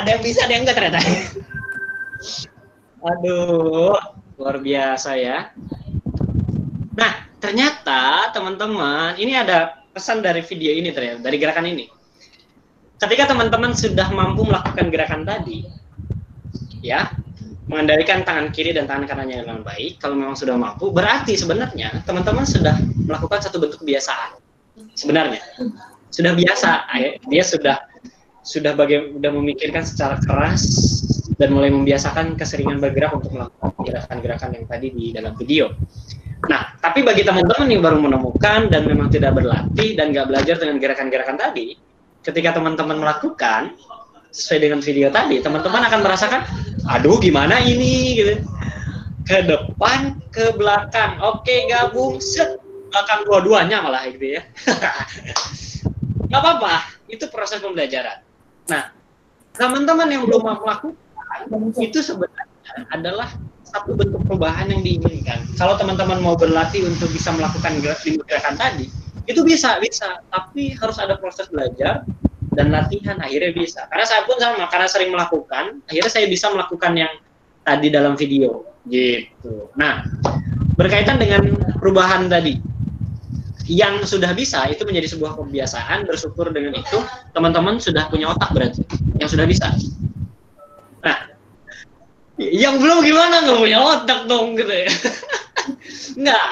ada yang bisa, ada yang enggak ternyata. Aduh, luar biasa ya. Nah, ternyata teman-teman, ini ada pesan dari video ini ternyata, dari gerakan ini. Ketika teman-teman sudah mampu melakukan gerakan tadi, ya, mengendalikan tangan kiri dan tangan kanannya dengan baik, kalau memang sudah mampu, berarti sebenarnya teman-teman sudah melakukan satu bentuk kebiasaan. Sebenarnya sudah biasa, dia sudah memikirkan secara keras dan mulai membiasakan keseringan bergerak untuk melakukan gerakan-gerakan yang tadi di dalam video. Nah, tapi bagi teman-teman yang baru menemukan dan memang tidak berlatih dan nggak belajar dengan gerakan-gerakan tadi, ketika teman-teman melakukan sesuai dengan video tadi, teman-teman akan merasakan, aduh gimana ini, gitu. Ke depan, ke belakang, oke gabung, set, belakang dua-duanya malah gitu ya. Nggak apa-apa, itu proses pembelajaran. Nah, teman-teman yang belum melakukan, itu sebenarnya adalah satu bentuk perubahan yang diinginkan. Kalau teman-teman mau berlatih untuk bisa melakukan gerakan tadi, itu bisa, tapi harus ada proses belajar dan latihan, akhirnya bisa. Karena saya pun sama, karena sering melakukan, akhirnya saya bisa melakukan yang tadi dalam video, gitu. Nah, berkaitan dengan perubahan tadi, yang sudah bisa itu menjadi sebuah kebiasaan, bersyukur dengan itu, teman-teman sudah punya otak berarti, yang sudah bisa. Nah, yang belum gimana, nggak punya otak dong gitu ya. Nggak,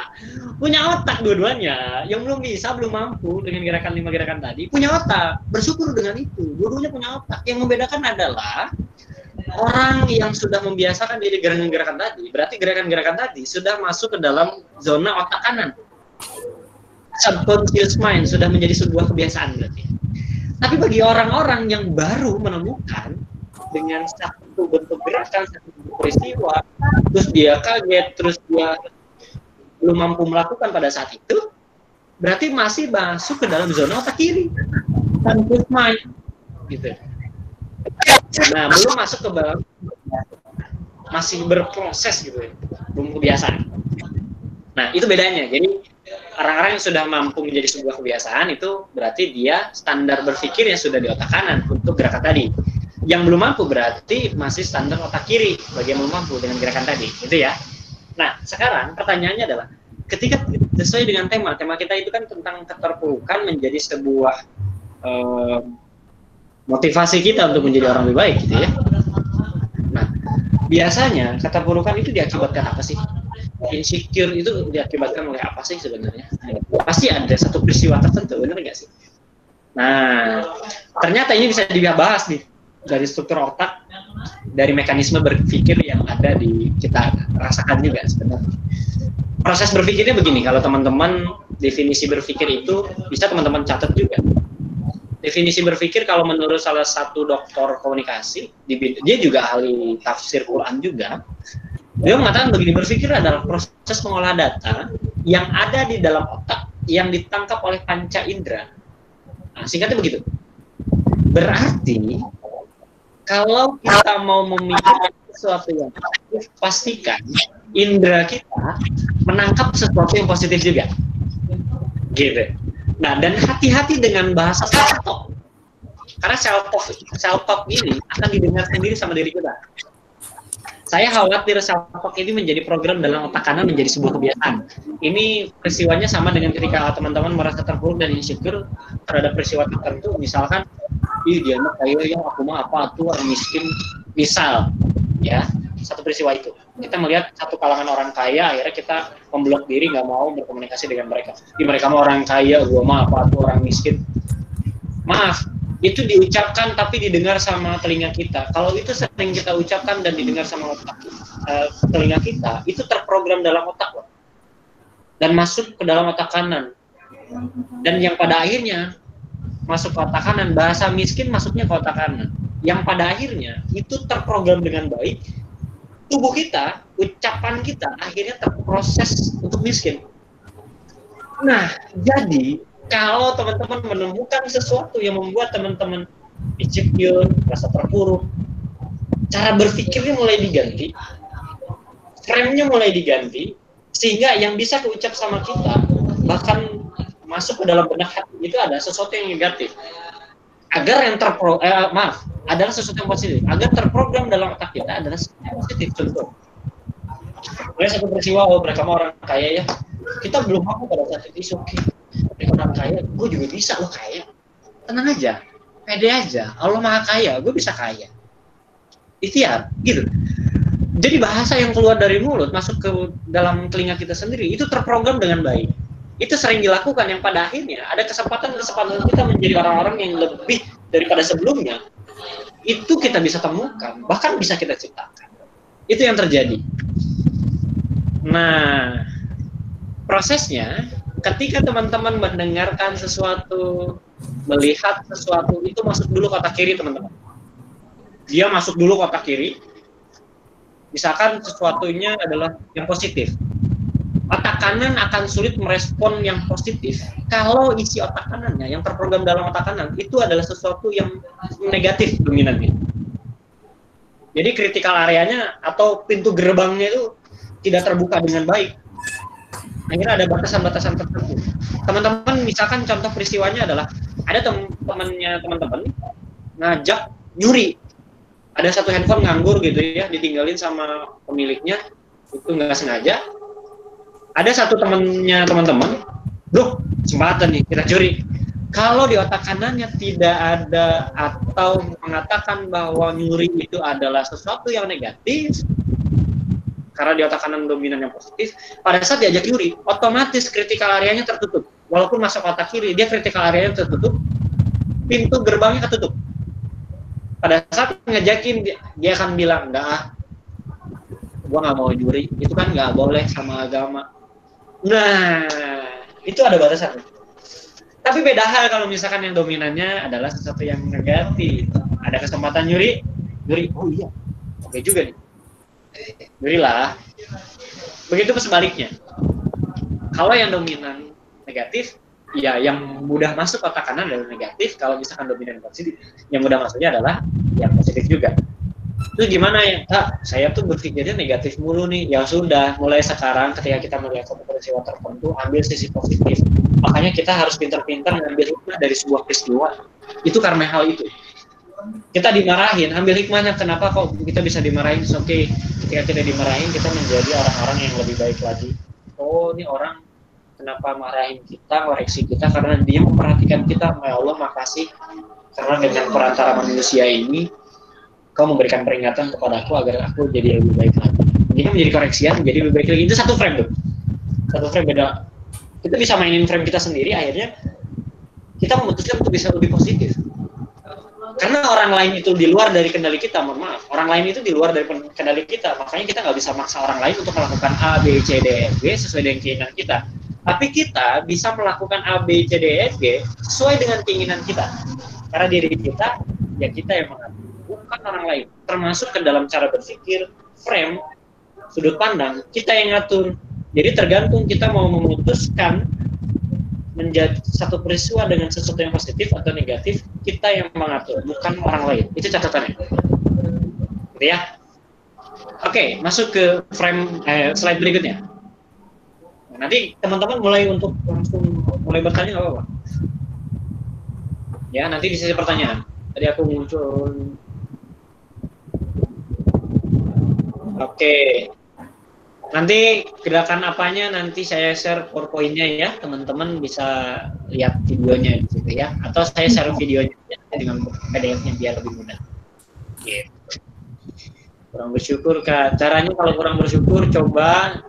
punya otak dua-duanya. Yang belum bisa, belum mampu dengan gerakan 5 gerakan tadi, punya otak, bersyukur dengan itu, dua-duanya punya otak. Yang membedakan adalah orang yang sudah membiasakan diri gerakan-gerakan tadi, berarti gerakan-gerakan tadi sudah masuk ke dalam zona otak kanan. Subconscious mind sudah menjadi sebuah kebiasaan berarti. Tapi bagi orang-orang yang baru menemukan dengan satu bentuk gerakan, satu bentuk peristiwa, terus dia kaget, terus dia belum mampu melakukan pada saat itu, berarti masih masuk ke dalam zona otak kiri, subconscious mind, gitu. Nah, belum masuk ke dalam, masih berproses gitu ya, belum kebiasaan. Nah, itu bedanya. Jadi orang-orang yang sudah mampu menjadi sebuah kebiasaan itu berarti dia standar berpikirnya sudah di otak kanan untuk gerakan tadi. Yang belum mampu berarti masih standar otak kiri bagi yang belum mampu dengan gerakan tadi, gitu ya. Nah, sekarang pertanyaannya adalah, ketika sesuai dengan tema kita itu kan tentang keterpurukan menjadi sebuah motivasi kita untuk menjadi orang lebih baik, gitu ya. Nah, biasanya keterpurukan itu diakibatkan apa sih? Insecure itu diakibatkan oleh apa sih sebenarnya? Pasti ada satu peristiwa tertentu, benar nggak sih? Nah, ternyata ini bisa dibahas nih dari struktur otak, dari mekanisme berpikir yang ada di kita rasakan juga sebenarnya. Proses berpikirnya begini, kalau teman-teman definisi berpikir itu bisa teman-teman catat juga. Definisi berpikir kalau menurut salah satu dokter komunikasi, dia juga ahli tafsir Quran juga, dia mengatakan begini, berpikir adalah proses mengolah data yang ada di dalam otak yang ditangkap oleh panca indera. Nah, singkatnya begitu. Berarti kalau kita mau memikirkan sesuatu yang positif, pastikan indera kita menangkap sesuatu yang positif juga. Gitu. Nah, dan hati-hati dengan bahasa self-talk. Karena self-talk ini akan didengar sendiri sama diri kita. Saya khawatir self-talk ini menjadi program dalam otak kanan menjadi sebuah kebiasaan. Ini peristiwanya sama dengan ketika teman-teman merasa terpuruk dan insecure terhadap peristiwa tertentu. Misalkan, ih dia mah kayak yang aku mah apa tuh orang miskin. Misal, ya, satu peristiwa itu. Kita melihat satu kalangan orang kaya, akhirnya kita memblok diri, nggak mau berkomunikasi dengan mereka. Mereka mah orang kaya, gua mah apa tuh orang miskin. Maaf, itu diucapkan tapi didengar sama telinga kita. Kalau itu sering kita ucapkan dan didengar sama otak, telinga kita, itu terprogram dalam otak loh. Dan masuk ke dalam otak kanan. Dan yang pada akhirnya masuk ke otak kanan, bahasa miskin masuknya ke otak kanan. Yang pada akhirnya itu terprogram dengan baik, tubuh kita, ucapan kita akhirnya terproses untuk miskin. Nah, jadi kalau teman-teman menemukan sesuatu yang membuat teman-teman insecure, merasa terpuruk, cara berpikirnya mulai diganti, frame-nya mulai diganti, sehingga yang bisa keucap sama kita, bahkan masuk ke dalam benak hati, itu ada sesuatu yang negatif. agar yang adalah sesuatu yang positif, agar terprogram dalam otak kita adalah sesuatu yang positif. Contoh, oleh satu peristiwa, mereka mau orang kaya ya, kita belum mampu pada saat itu, oke, mereka orang kaya, gue juga bisa loh kaya, tenang aja, pede aja, Allah maha kaya, gue bisa kaya, ikhtiar, gitu. Jadi bahasa yang keluar dari mulut masuk ke dalam telinga kita sendiri itu terprogram dengan baik. Itu sering dilakukan yang pada akhirnya ada kesempatan kita menjadi orang-orang yang lebih daripada sebelumnya. Itu kita bisa temukan, bahkan bisa kita ciptakan. Itu yang terjadi. Nah, prosesnya ketika teman-teman mendengarkan sesuatu, melihat sesuatu, itu masuk dulu kotak kiri, teman-teman. Dia masuk dulu kotak kiri. Misalkan sesuatunya adalah yang positif, otak kanan akan sulit merespon yang positif kalau isi otak kanannya yang terprogram dalam otak kanan itu adalah sesuatu yang negatif dominannya. Jadi kritikal areanya atau pintu gerbangnya itu tidak terbuka dengan baik. Akhirnya ada batasan-batasan tertentu. Teman-teman misalkan contoh peristiwanya adalah ada temannya teman-teman ngajak nyuri. Ada satu handphone nganggur gitu ya, ditinggalin sama pemiliknya, itu nggak sengaja. Ada satu temannya teman-teman, loh, kesempatan nih, kita curi. Kalau di otak kanannya tidak ada atau mengatakan bahwa nyuri itu adalah sesuatu yang negatif, karena di otak kanan dominan yang positif, pada saat diajak nyuri, otomatis kritikal areanya tertutup. Walaupun masuk otak kiri, dia kritikal areanya tertutup, pintu gerbangnya ketutup. Pada saat ngejakin dia akan bilang enggak, gua nggak mau nyuri, itu kan nggak boleh sama agama. Nah, itu ada batasan. Tapi beda hal kalau misalkan yang dominannya adalah sesuatu yang negatif. Ada kesempatan nyuri, oh iya, oke juga nih, nyurilah. Begitu sebaliknya. Kalau yang dominan negatif, ya yang mudah masuk otak kanan adalah negatif. Kalau misalkan dominan positif, yang mudah masuknya adalah yang positif juga. Itu gimana ya? Saya tuh berpikirnya negatif mulu nih. Ya sudah, mulai sekarang ketika kita melihat suatu peristiwa tertentu, ambil sisi positif. Makanya kita harus pintar-pintar mengambil hikmah dari sebuah peristiwa. Itu karena hal itu. Kita dimarahin, ambil hikmahnya. Kenapa kok kita bisa dimarahin? Oke, ketika kita dimarahin, kita menjadi orang-orang yang lebih baik lagi. Oh, ini orang kenapa marahin kita, koreksi kita, karena dia memperhatikan kita. Ya Allah, makasih, karena dengan perantara manusia ini kau memberikan peringatan kepadaku agar aku jadi lebih baik lagi. Dia menjadi koreksian, jadi lebih baik lagi. Itu satu frame tuh, satu frame beda. Kita bisa mainin frame kita sendiri, akhirnya kita memutuskan untuk bisa lebih positif. Karena orang lain itu di luar dari kendali kita, mohon maaf. Orang lain itu di luar dari kendali kita, makanya kita nggak bisa maksa orang lain untuk melakukan A, B, C, D, F, G sesuai dengan keinginan kita. Tapi kita bisa melakukan A, B, C, D, F, G sesuai dengan keinginan kita. Karena diri kita, ya kita yang mengatur, bukan orang lain. Termasuk ke dalam cara berpikir, frame, sudut pandang, kita yang ngatur. Jadi tergantung kita mau memutuskan menjadi satu peristiwa dengan sesuatu yang positif atau negatif, kita yang mengatur, bukan orang lain. Itu catatannya. Gitu ya. Oke, masuk ke frame slide berikutnya. Nanti teman-teman mulai untuk langsung mulai bertanya nggak apa-apa. Ya, nanti di sesi pertanyaan. Tadi aku muncul. Oke. Nanti gerakan apanya nanti saya share PowerPoint-nya ya, teman-teman bisa lihat videonya di situ ya, atau saya share videonya dengan PDF-nya biar lebih mudah. Gitu. Kurang bersyukur Kak. Caranya kalau kurang bersyukur coba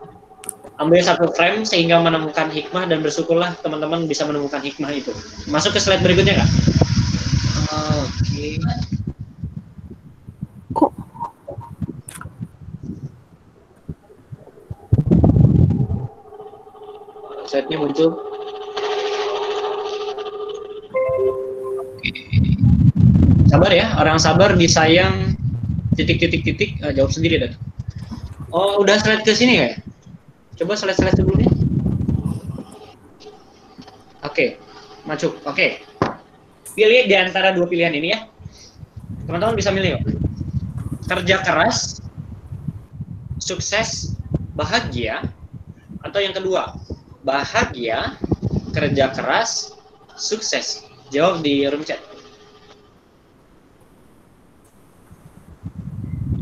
ambil satu frame sehingga menemukan hikmah, dan bersyukurlah teman-teman bisa menemukan hikmah itu. Masuk ke slide berikutnya Kak. Oke. Slide-nya muncul. Sabar ya, orang sabar disayang titik-titik-titik, jawab sendiri dah. Oh, udah slide ke sini ya? Coba slide-slide sebelumnya. Oke, maju. Oke. Pilih di antara dua pilihan ini ya. Teman-teman bisa milih ya. Kerja keras, sukses, bahagia, atau yang kedua, bahagia, kerja keras, sukses. Jawab di room chat.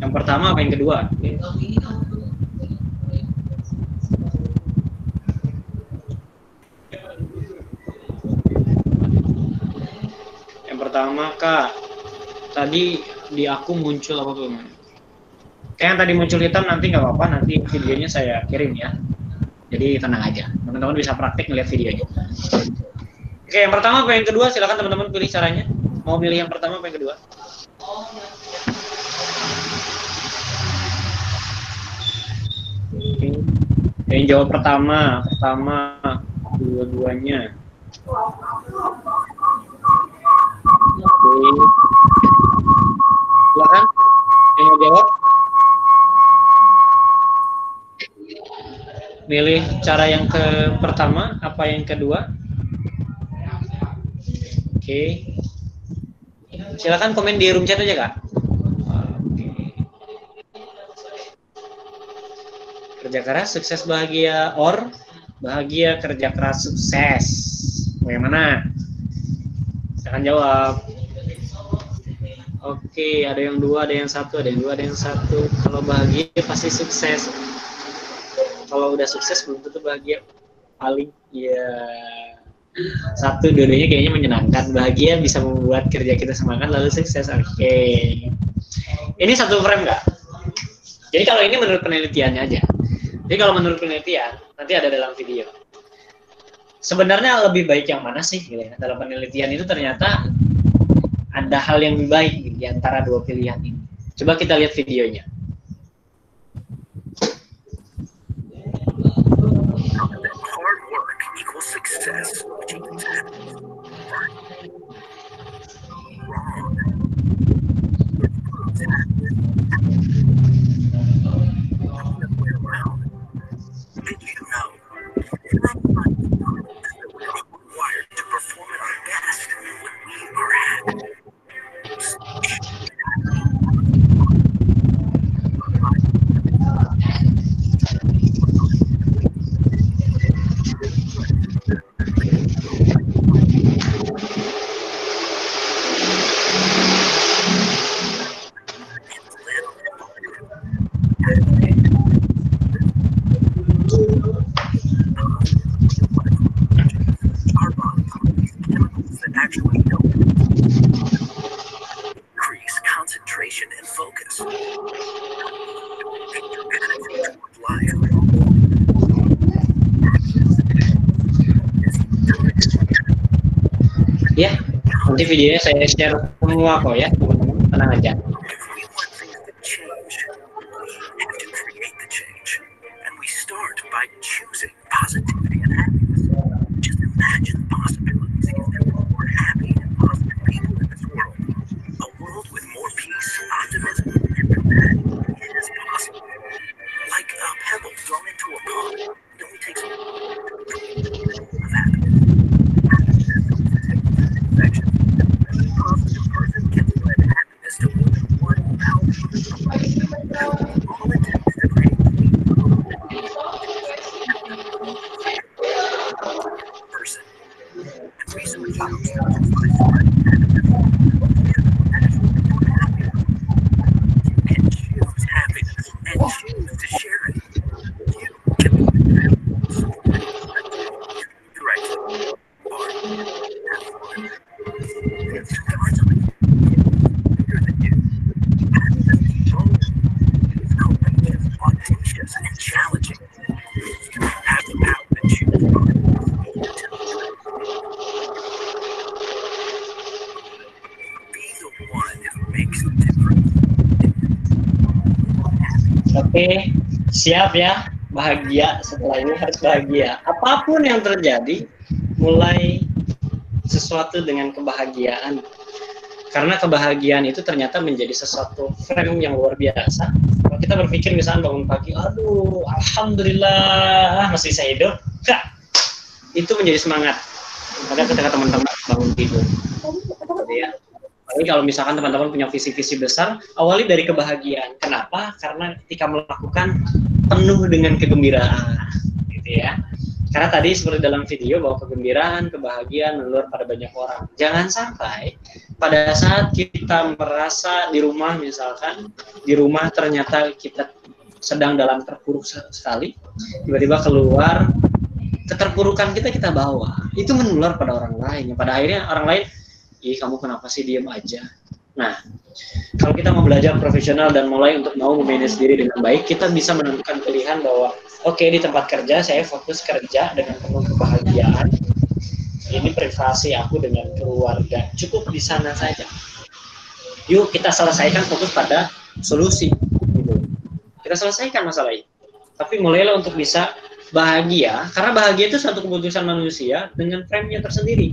Yang pertama apa yang kedua? Yang pertama Kak, tadi di aku muncul apa belum? Kayak yang tadi muncul hitam nanti nggak apa-apa, nanti videonya saya kirim ya. Jadi tenang aja, teman-teman bisa praktik melihat videonya. Oke, yang pertama apa yang kedua? Silakan teman-teman pilih caranya. Mau pilih yang pertama apa yang kedua? Oke. Yang jawab pertama, dua-duanya. Oke. Silakan yang mau jawab. Milih cara yang pertama apa yang kedua? Oke. Silakan komen di room chat aja, Kak. Kerja keras, sukses, bahagia, or bahagia, kerja keras, sukses. Bagaimana? Silakan jawab. Oke, ada yang dua, ada yang satu, ada yang dua, ada yang satu. Kalau bahagia pasti sukses. Kalau udah sukses belum tentu bahagia. Paling ya satu, dua-duanya kayaknya menyenangkan. Bahagia bisa membuat kerja kita semangat lalu sukses. Oke. Ini satu frame nggak? Jadi kalau ini menurut penelitiannya aja. Jadi kalau menurut penelitian nanti ada dalam video. Sebenarnya lebih baik yang mana sih? Gitu ya. Dalam penelitian itu ternyata ada hal yang lebih baik di antara dua pilihan ini. Coba kita lihat videonya. Hard work equals success. Did you know we are required to perform at our best when we are happy? Our bodies release chemicals that actually help increase concentration and focus. Take your attitude toward life. Ya, nanti videonya saya share semua kok ya, teman-teman. Tenang aja. If we want things to change, we have to create the change. And we start by choosing positivity and happiness. Just imagine the possibilities if there were more happy and positive people in this world. A world with more peace, optimism, and compassion is possible. Like a pebble thrown into a pond, it only takes a of happiness. Infection. A positive person can spread happiness to more than 1,000 people. All it takes to create person. And research shows that just by spreading happiness, you can choose happiness and choose to share it. You can be right. Or have fun. It starts with bigger than you. Happiness is bold. It's courageous, audacious, and challenging. You have the power to choose. Be the one who makes the difference. Oke, siap ya. Bahagia, setelah ini harus bahagia. Apapun yang terjadi, mulai sesuatu dengan kebahagiaan. Karena kebahagiaan itu ternyata menjadi sesuatu frame yang luar biasa. Kalau kita berpikir misalnya bangun pagi, aduh, alhamdulillah masih bisa hidup, itu menjadi semangat. Maka ketika teman-teman bangun tidur, ya. Tapi kalau misalkan teman-teman punya visi-visi besar, awali dari kebahagiaan. Kenapa? Karena ketika melakukan penuh dengan kegembiraan, gitu ya. Karena tadi seperti dalam video bahwa kegembiraan, kebahagiaan menular pada banyak orang. Jangan sampai pada saat kita merasa di rumah misalkan, di rumah ternyata kita sedang dalam terpuruk sekali, tiba-tiba keluar, keterpurukan kita bawa, itu menular pada orang lain, pada akhirnya orang lain, ih kamu kenapa sih diem aja. Nah, kalau kita mau belajar profesional dan mulai untuk mau memanage diri dengan baik, kita bisa menentukan pilihan bahwa oke, di tempat kerja saya fokus kerja dengan penuh kebahagiaan, ini privasi aku dengan keluarga, cukup di sana saja. Yuk kita selesaikan, fokus pada solusi. Kita selesaikan masalah ini. Tapi mulailah untuk bisa bahagia, karena bahagia itu suatu keputusan manusia dengan frame-nya tersendiri.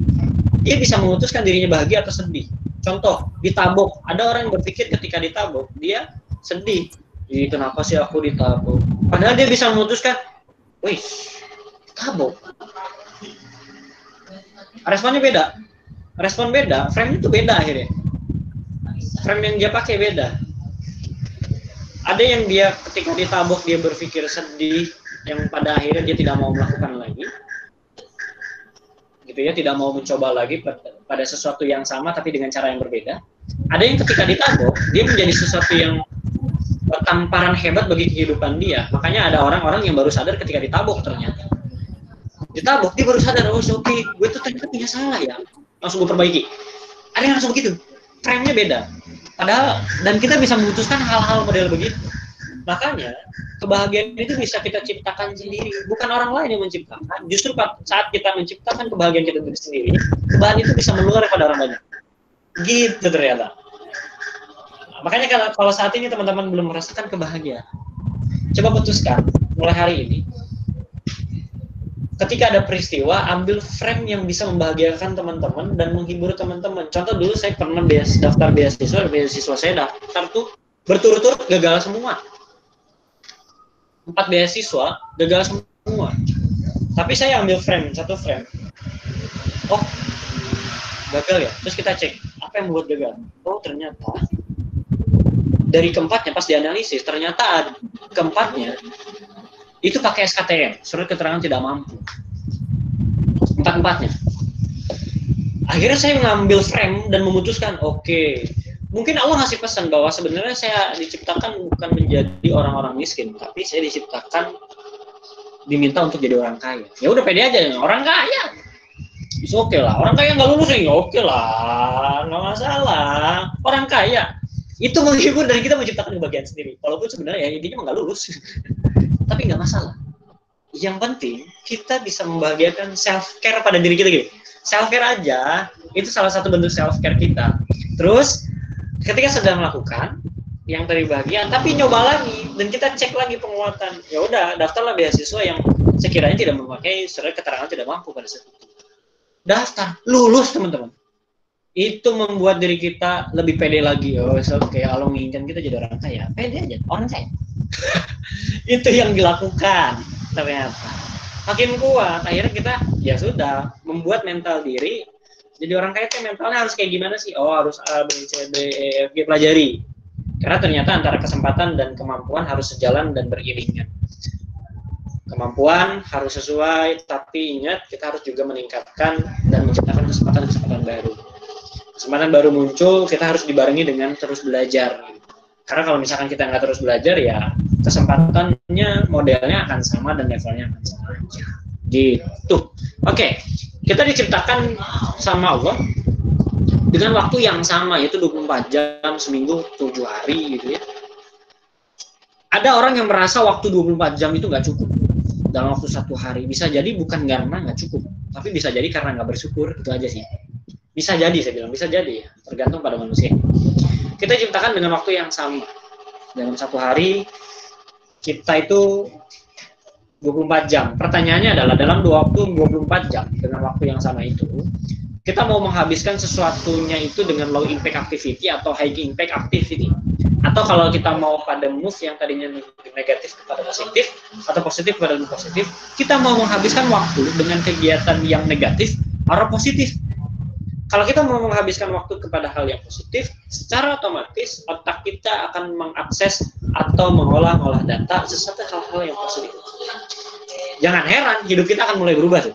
Dia bisa memutuskan dirinya bahagia atau sedih. Contoh, ditabok. Ada orang yang berpikir ketika ditabok, dia sedih. Ih, kenapa sih aku ditabok? Padahal dia bisa memutuskan, wih, ditabok. Responnya beda. Respon beda, frame itu beda akhirnya. Frame yang dia pakai beda. Ada yang dia ketika ditabok dia berpikir sedih, yang pada akhirnya dia tidak mau melakukan lagi, gitu ya, tidak mau mencoba lagi pada sesuatu yang sama tapi dengan cara yang berbeda. Ada yang ketika ditabok dia menjadi sesuatu yang tamparan hebat bagi kehidupan dia. Makanya ada orang-orang yang baru sadar ketika ditabok, ternyata ditabok dia baru sadar, oh oke, gue tuh ternyata punya salah ya, langsung gue perbaiki. Ada yang langsung begitu, frame-nya beda. Padahal, dan kita bisa memutuskan hal-hal model begitu. Makanya kebahagiaan itu bisa kita ciptakan sendiri, bukan orang lain yang menciptakan. Justru saat kita menciptakan kebahagiaan kita sendiri, kebahagiaan itu bisa menular pada orang banyak. Gitu ternyata. Makanya kalau saat ini teman-teman belum merasakan kebahagiaan, coba putuskan mulai hari ini. Ketika ada peristiwa, ambil frame yang bisa membahagiakan teman-teman dan menghibur teman-teman. Contoh dulu saya pernah daftar beasiswa saya daftar tuh berturut-turut gagal semua. 4 beasiswa gagal semua. Tapi saya ambil satu frame. Oh, gagal ya. Terus kita cek apa yang membuat gagal. Oh, ternyata dari keempatnya pas dianalisis, ternyata keempatnya itu pakai SKTM, surat keterangan tidak mampu. 4-4-nya. Akhirnya saya mengambil frame dan memutuskan, oke, mungkin Allah ngasih pesan bahwa sebenarnya saya diciptakan bukan menjadi orang-orang miskin, tapi saya diciptakan diminta untuk jadi orang kaya. Ya udah pede aja, orang kaya. Bisa oke lah, orang kaya nggak lulus ya oke lah, nggak masalah. Orang kaya itu menghibur dan kita menciptakan kebahagiaan sendiri. Walaupun sebenarnya ya intinya nggak lulus. Tapi nggak masalah. Yang penting kita bisa membahagiakan self care pada diri kita gitu. Self care aja itu salah satu bentuk self care kita. Terus ketika sedang melakukan yang tadi bahagia, tapi nyoba lagi dan kita cek lagi penguatan. Ya udah, daftarlah beasiswa yang sekiranya tidak memakai surat keterangan tidak mampu pada saat itu. Daftar, lulus teman-teman. Itu membuat diri kita lebih pede lagi. Oh, oke, Allah menginginkan kita jadi orang kaya. Pede aja, orang kaya. Itu yang dilakukan ternyata makin kuat. Akhirnya kita ya sudah membuat mental diri jadi orang kaya. Mentalnya harus kayak gimana sih? Oh, harus A, B, C, D, E, F, G pelajari. Karena ternyata antara kesempatan dan kemampuan harus sejalan dan beriringan. Kemampuan harus sesuai, tapi ingat kita harus juga meningkatkan dan menciptakan kesempatan-kesempatan baru. Kesempatan baru muncul, kita harus dibarengi dengan terus belajar. Karena kalau misalkan kita nggak terus belajar, ya kesempatannya modelnya akan sama dan levelnya akan sama aja. Gitu. Oke, kita diciptakan sama Allah dengan waktu yang sama, yaitu 24 jam, seminggu, 7 hari gitu ya. Ada orang yang merasa waktu 24 jam itu nggak cukup dalam waktu 1 hari. Bisa jadi bukan karena nggak cukup, tapi bisa jadi karena nggak bersyukur, itu aja sih. Bisa jadi, saya bilang, bisa jadi ya, tergantung pada manusia. Kita ciptakan dengan waktu yang sama. Dalam 1 hari, kita itu 24 jam. Pertanyaannya adalah, dalam 24 jam, dengan waktu yang sama itu, kita mau menghabiskan sesuatunya itu dengan low impact activity atau high impact activity. Atau kalau kita mau pada move yang tadinya negatif kepada positif, atau positif kepada positif, kita mau menghabiskan waktu dengan kegiatan yang negatif atau positif. Kalau kita mau menghabiskan waktu kepada hal yang positif, secara otomatis otak kita akan mengakses atau mengolah data sesuatu hal-hal yang positif. Jangan heran, hidup kita akan mulai berubah tuh.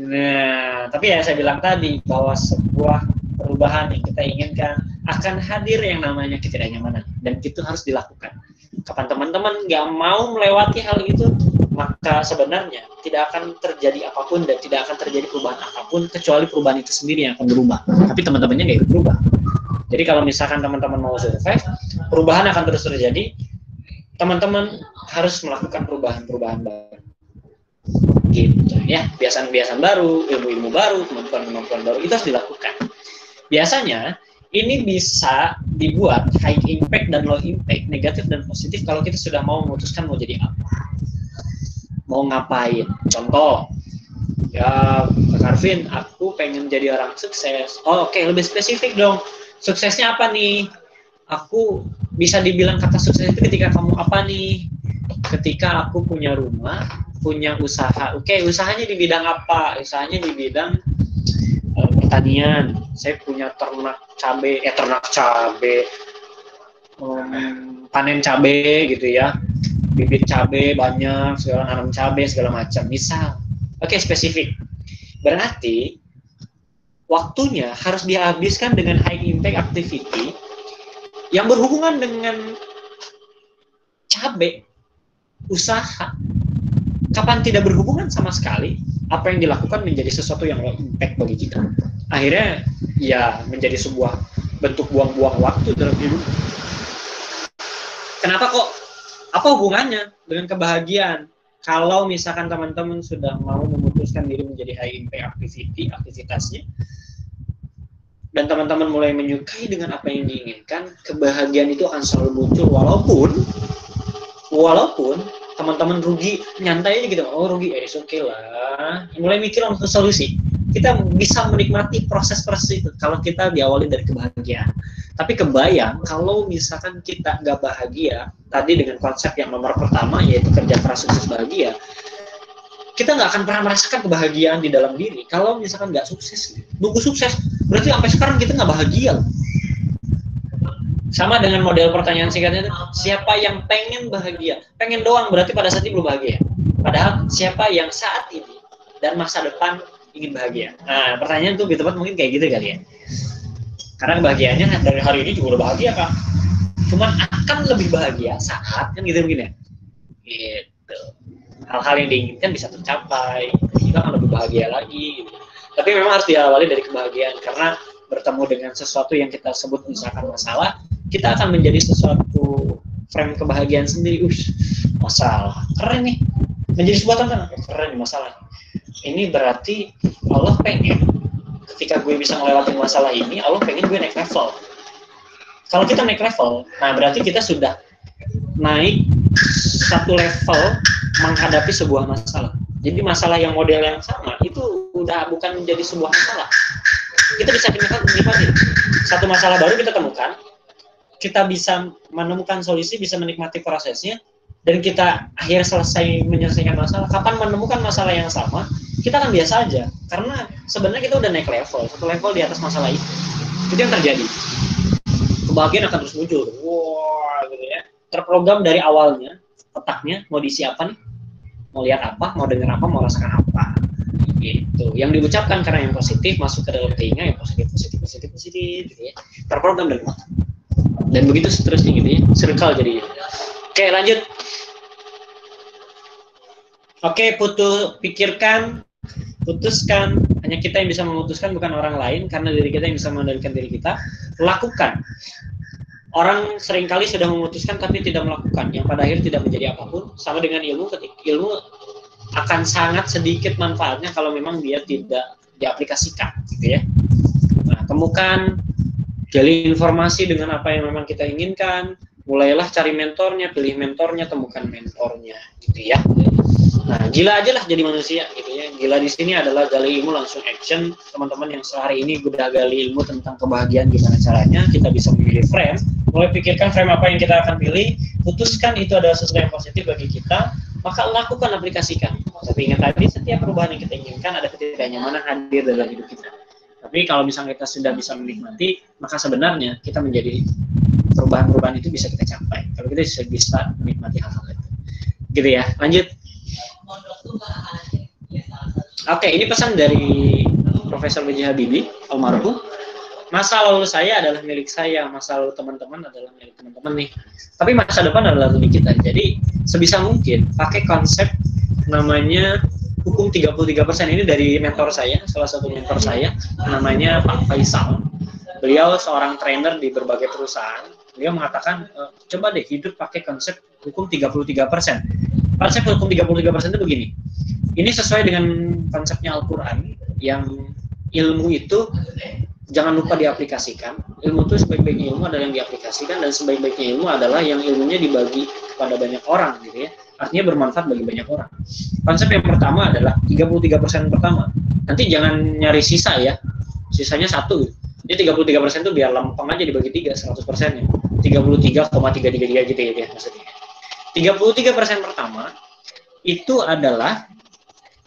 Nah, tapi ya saya bilang tadi bahwa sebuah perubahan yang kita inginkan, akan hadir yang namanya ketidaknyamanan, dan itu harus dilakukan. Kapan teman-teman nggak mau melewati hal itu, maka sebenarnya tidak akan terjadi apapun dan tidak akan terjadi perubahan apapun kecuali perubahan itu sendiri yang akan berubah. Tapi teman-temannya nggak ikut berubah. Jadi kalau misalkan teman-teman mau survive, perubahan akan terus terjadi. Teman-teman harus melakukan perubahan-perubahan baru. Gitu ya, kebiasaan-kebiasaan baru, ilmu-ilmu baru, kemampuan-kemampuan baru itu harus dilakukan. Biasanya ini bisa dibuat high impact dan low impact, negatif dan positif kalau kita sudah mau memutuskan mau jadi apa, mau ngapain. Contoh, ya Kak Arvin, aku pengen jadi orang sukses. Oh, oke, lebih spesifik dong. Suksesnya apa nih? Aku bisa dibilang kata sukses itu ketika kamu apa nih? Ketika aku punya rumah, punya usaha. Oke, usahanya di bidang apa? Usahanya di bidang pertanian. Saya punya ternak cabai, panen cabai gitu ya. Bibit cabai banyak, segala nanam cabai segala macam. Misal, oke, spesifik. Berarti waktunya harus dihabiskan dengan high impact activity yang berhubungan dengan cabai, usaha. Kapan tidak berhubungan sama sekali, apa yang dilakukan menjadi sesuatu yang low impact bagi kita. Akhirnya ya menjadi sebuah bentuk buang-buang waktu dalam hidup. Kenapa kok? Apa hubungannya dengan kebahagiaan? Kalau misalkan teman-teman sudah mau memutuskan diri menjadi high impact activity, aktivitasnya, dan teman-teman mulai menyukai dengan apa yang diinginkan, kebahagiaan itu akan selalu muncul walaupun teman-teman rugi, nyantai aja gitu. Oh, rugi, oke lah. Mulai mikir langsung solusi. Kita bisa menikmati proses-proses itu kalau kita diawali dari kebahagiaan. Tapi kebayang kalau misalkan kita nggak bahagia, tadi dengan konsep yang nomor pertama yaitu kerja keras sukses bahagia, kita nggak akan pernah merasakan kebahagiaan di dalam diri kalau misalkan nggak sukses. Nunggu sukses, berarti sampai sekarang kita nggak bahagia. Sama dengan model pertanyaan singkatnya, siapa yang pengen bahagia? Pengen doang, berarti pada saat ini belum bahagia. Padahal siapa yang saat ini dan masa depan ingin bahagia? Nah, pertanyaan tuh di tempat mungkin kayak gitu kali ya. Karena kebahagiaannya dari hari ini juga udah bahagia, Kak. Cuman akan lebih bahagia saat, kan gitu mungkin ya. Gitu. Hal-hal yang diinginkan bisa tercapai, kita akan lebih bahagia lagi. Gitu. Tapi memang harus diawali dari kebahagiaan, karena bertemu dengan sesuatu yang kita sebut misalkan masalah, kita akan menjadi sesuatu frame kebahagiaan sendiri. Masalah, keren nih. Menjadi sebuah tantangan, keren nih masalah. Ini berarti Allah pengen ketika gue bisa melewati masalah ini, Allah pengen gue naik level. Kalau kita naik level, nah berarti kita sudah naik satu level menghadapi sebuah masalah. Jadi masalah yang model yang sama itu udah bukan menjadi sebuah masalah. Kita bisa menikmati satu masalah baru kita temukan, kita bisa menemukan solusi, bisa menikmati prosesnya, dan kita akhirnya selesai menyelesaikan masalah. Kapan menemukan masalah yang sama, kita akan biasa aja, karena sebenarnya kita udah naik level, satu level di atas masalah itu. Itu yang terjadi. Kebahagiaan akan terus muncul, wah gitu ya. Terprogram dari awalnya, otaknya mau diisi apa nih, mau lihat apa, mau dengar apa, mau rasakan apa. Gitu. Yang diucapkan karena yang positif masuk ke dalam telinga, yang positif gitu ya. Terprogram dari otak. Dan begitu seterusnya gitu ya, circle jadi. Oke, lanjut. Oke, putuskan. Hanya kita yang bisa memutuskan, bukan orang lain, karena diri kita yang bisa mengendalikan diri kita. Lakukan. Orang seringkali sudah memutuskan tapi tidak melakukan, yang pada akhirnya tidak menjadi apapun. Sama dengan ilmu, ilmu akan sangat sedikit manfaatnya kalau memang dia tidak diaplikasikan, gitu ya. Nah, temukan, gali informasi dengan apa yang memang kita inginkan, mulailah cari mentornya, pilih mentornya, temukan mentornya, gitu ya. Nah, gila aja lah jadi manusia, gitu ya. Gila di sini adalah gali ilmu langsung action. Teman-teman yang sehari ini udah gali ilmu tentang kebahagiaan, gimana caranya kita bisa memilih frame, mulai pikirkan frame apa yang kita akan pilih, putuskan itu adalah sesuatu yang positif bagi kita, maka lakukan, aplikasikan. Tapi ingat tadi, setiap perubahan yang kita inginkan ada ketidaknyamanan hadir dalam hidup kita. Tapi kalau misalnya kita sudah bisa menikmati, maka sebenarnya kita menjadi perubahan-perubahan itu bisa kita capai. Kalau kita bisa menikmati hal-hal itu. Gitu ya, lanjut. Oke, ini pesan dari Profesor B.J. Habibie, almarhum. Masa lalu saya adalah milik saya, masa lalu teman-teman adalah milik teman-teman nih. Tapi masa depan adalah milik kita. Jadi sebisa mungkin pakai konsep namanya hukum 33%. Ini dari mentor saya, salah satu mentor saya, namanya Pak Faisal. Beliau seorang trainer di berbagai perusahaan. Beliau mengatakan, coba deh hidup pakai konsep hukum 33%. Konsep hukum 33% itu begini. Ini sesuai dengan konsepnya Al-Quran, yang ilmu itu jangan lupa diaplikasikan. Ilmu itu sebaik-baiknya ilmu adalah yang diaplikasikan, dan sebaik-baiknya ilmu adalah yang ilmunya dibagi kepada banyak orang, gitu ya. Artinya bermanfaat bagi banyak orang. Konsep yang pertama adalah 33% pertama. Nanti jangan nyari sisa ya. Sisanya 1. Jadi 33% itu biar lempeng aja dibagi 3, 100%-nya. 33,333 gitu ya maksudnya. 33% pertama itu adalah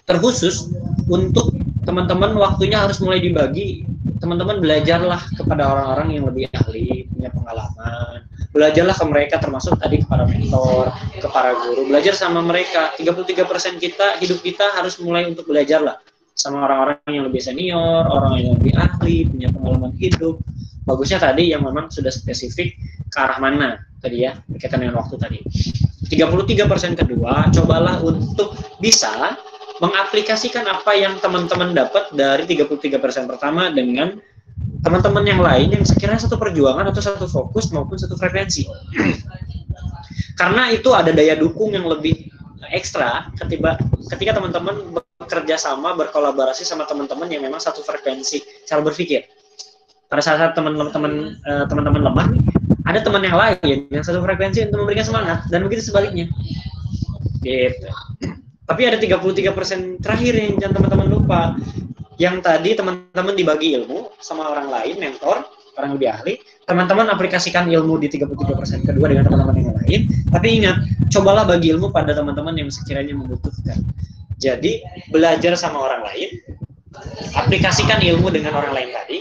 terkhusus untuk teman-teman, waktunya harus mulai dibagi. Teman-teman belajarlah kepada orang-orang yang lebih ahli, punya pengalaman. Belajarlah ke mereka, termasuk tadi kepada mentor, ke para guru. Belajar sama mereka. 33% hidup kita harus mulai untuk belajarlah sama orang-orang yang lebih senior, orang yang lebih ahli, punya pengalaman hidup. Bagusnya tadi yang memang sudah spesifik ke arah mana tadi ya, berkaitan dengan waktu tadi. 33% kedua, cobalah untuk bisa mengaplikasikan apa yang teman-teman dapat dari 33% pertama dengan teman-teman yang lain yang sekiranya satu perjuangan atau satu fokus maupun satu frekuensi. Karena itu ada daya dukung yang lebih ekstra ketika teman-teman bekerja sama, berkolaborasi sama teman-teman yang memang satu frekuensi cara berpikir. Pada saat teman-teman lemah, ada teman yang lain yang satu frekuensi untuk memberikan semangat, dan begitu sebaliknya. Gitu. Tapi ada 33% terakhir yang jangan teman-teman lupa. Yang tadi teman-teman dibagi ilmu sama orang lain, mentor, orang lebih ahli. Teman-teman aplikasikan ilmu di 33% kedua dengan teman-teman yang lain. Tapi ingat, cobalah bagi ilmu pada teman-teman yang sekiranya membutuhkan. Jadi, belajar sama orang lain, aplikasikan ilmu dengan orang lain tadi,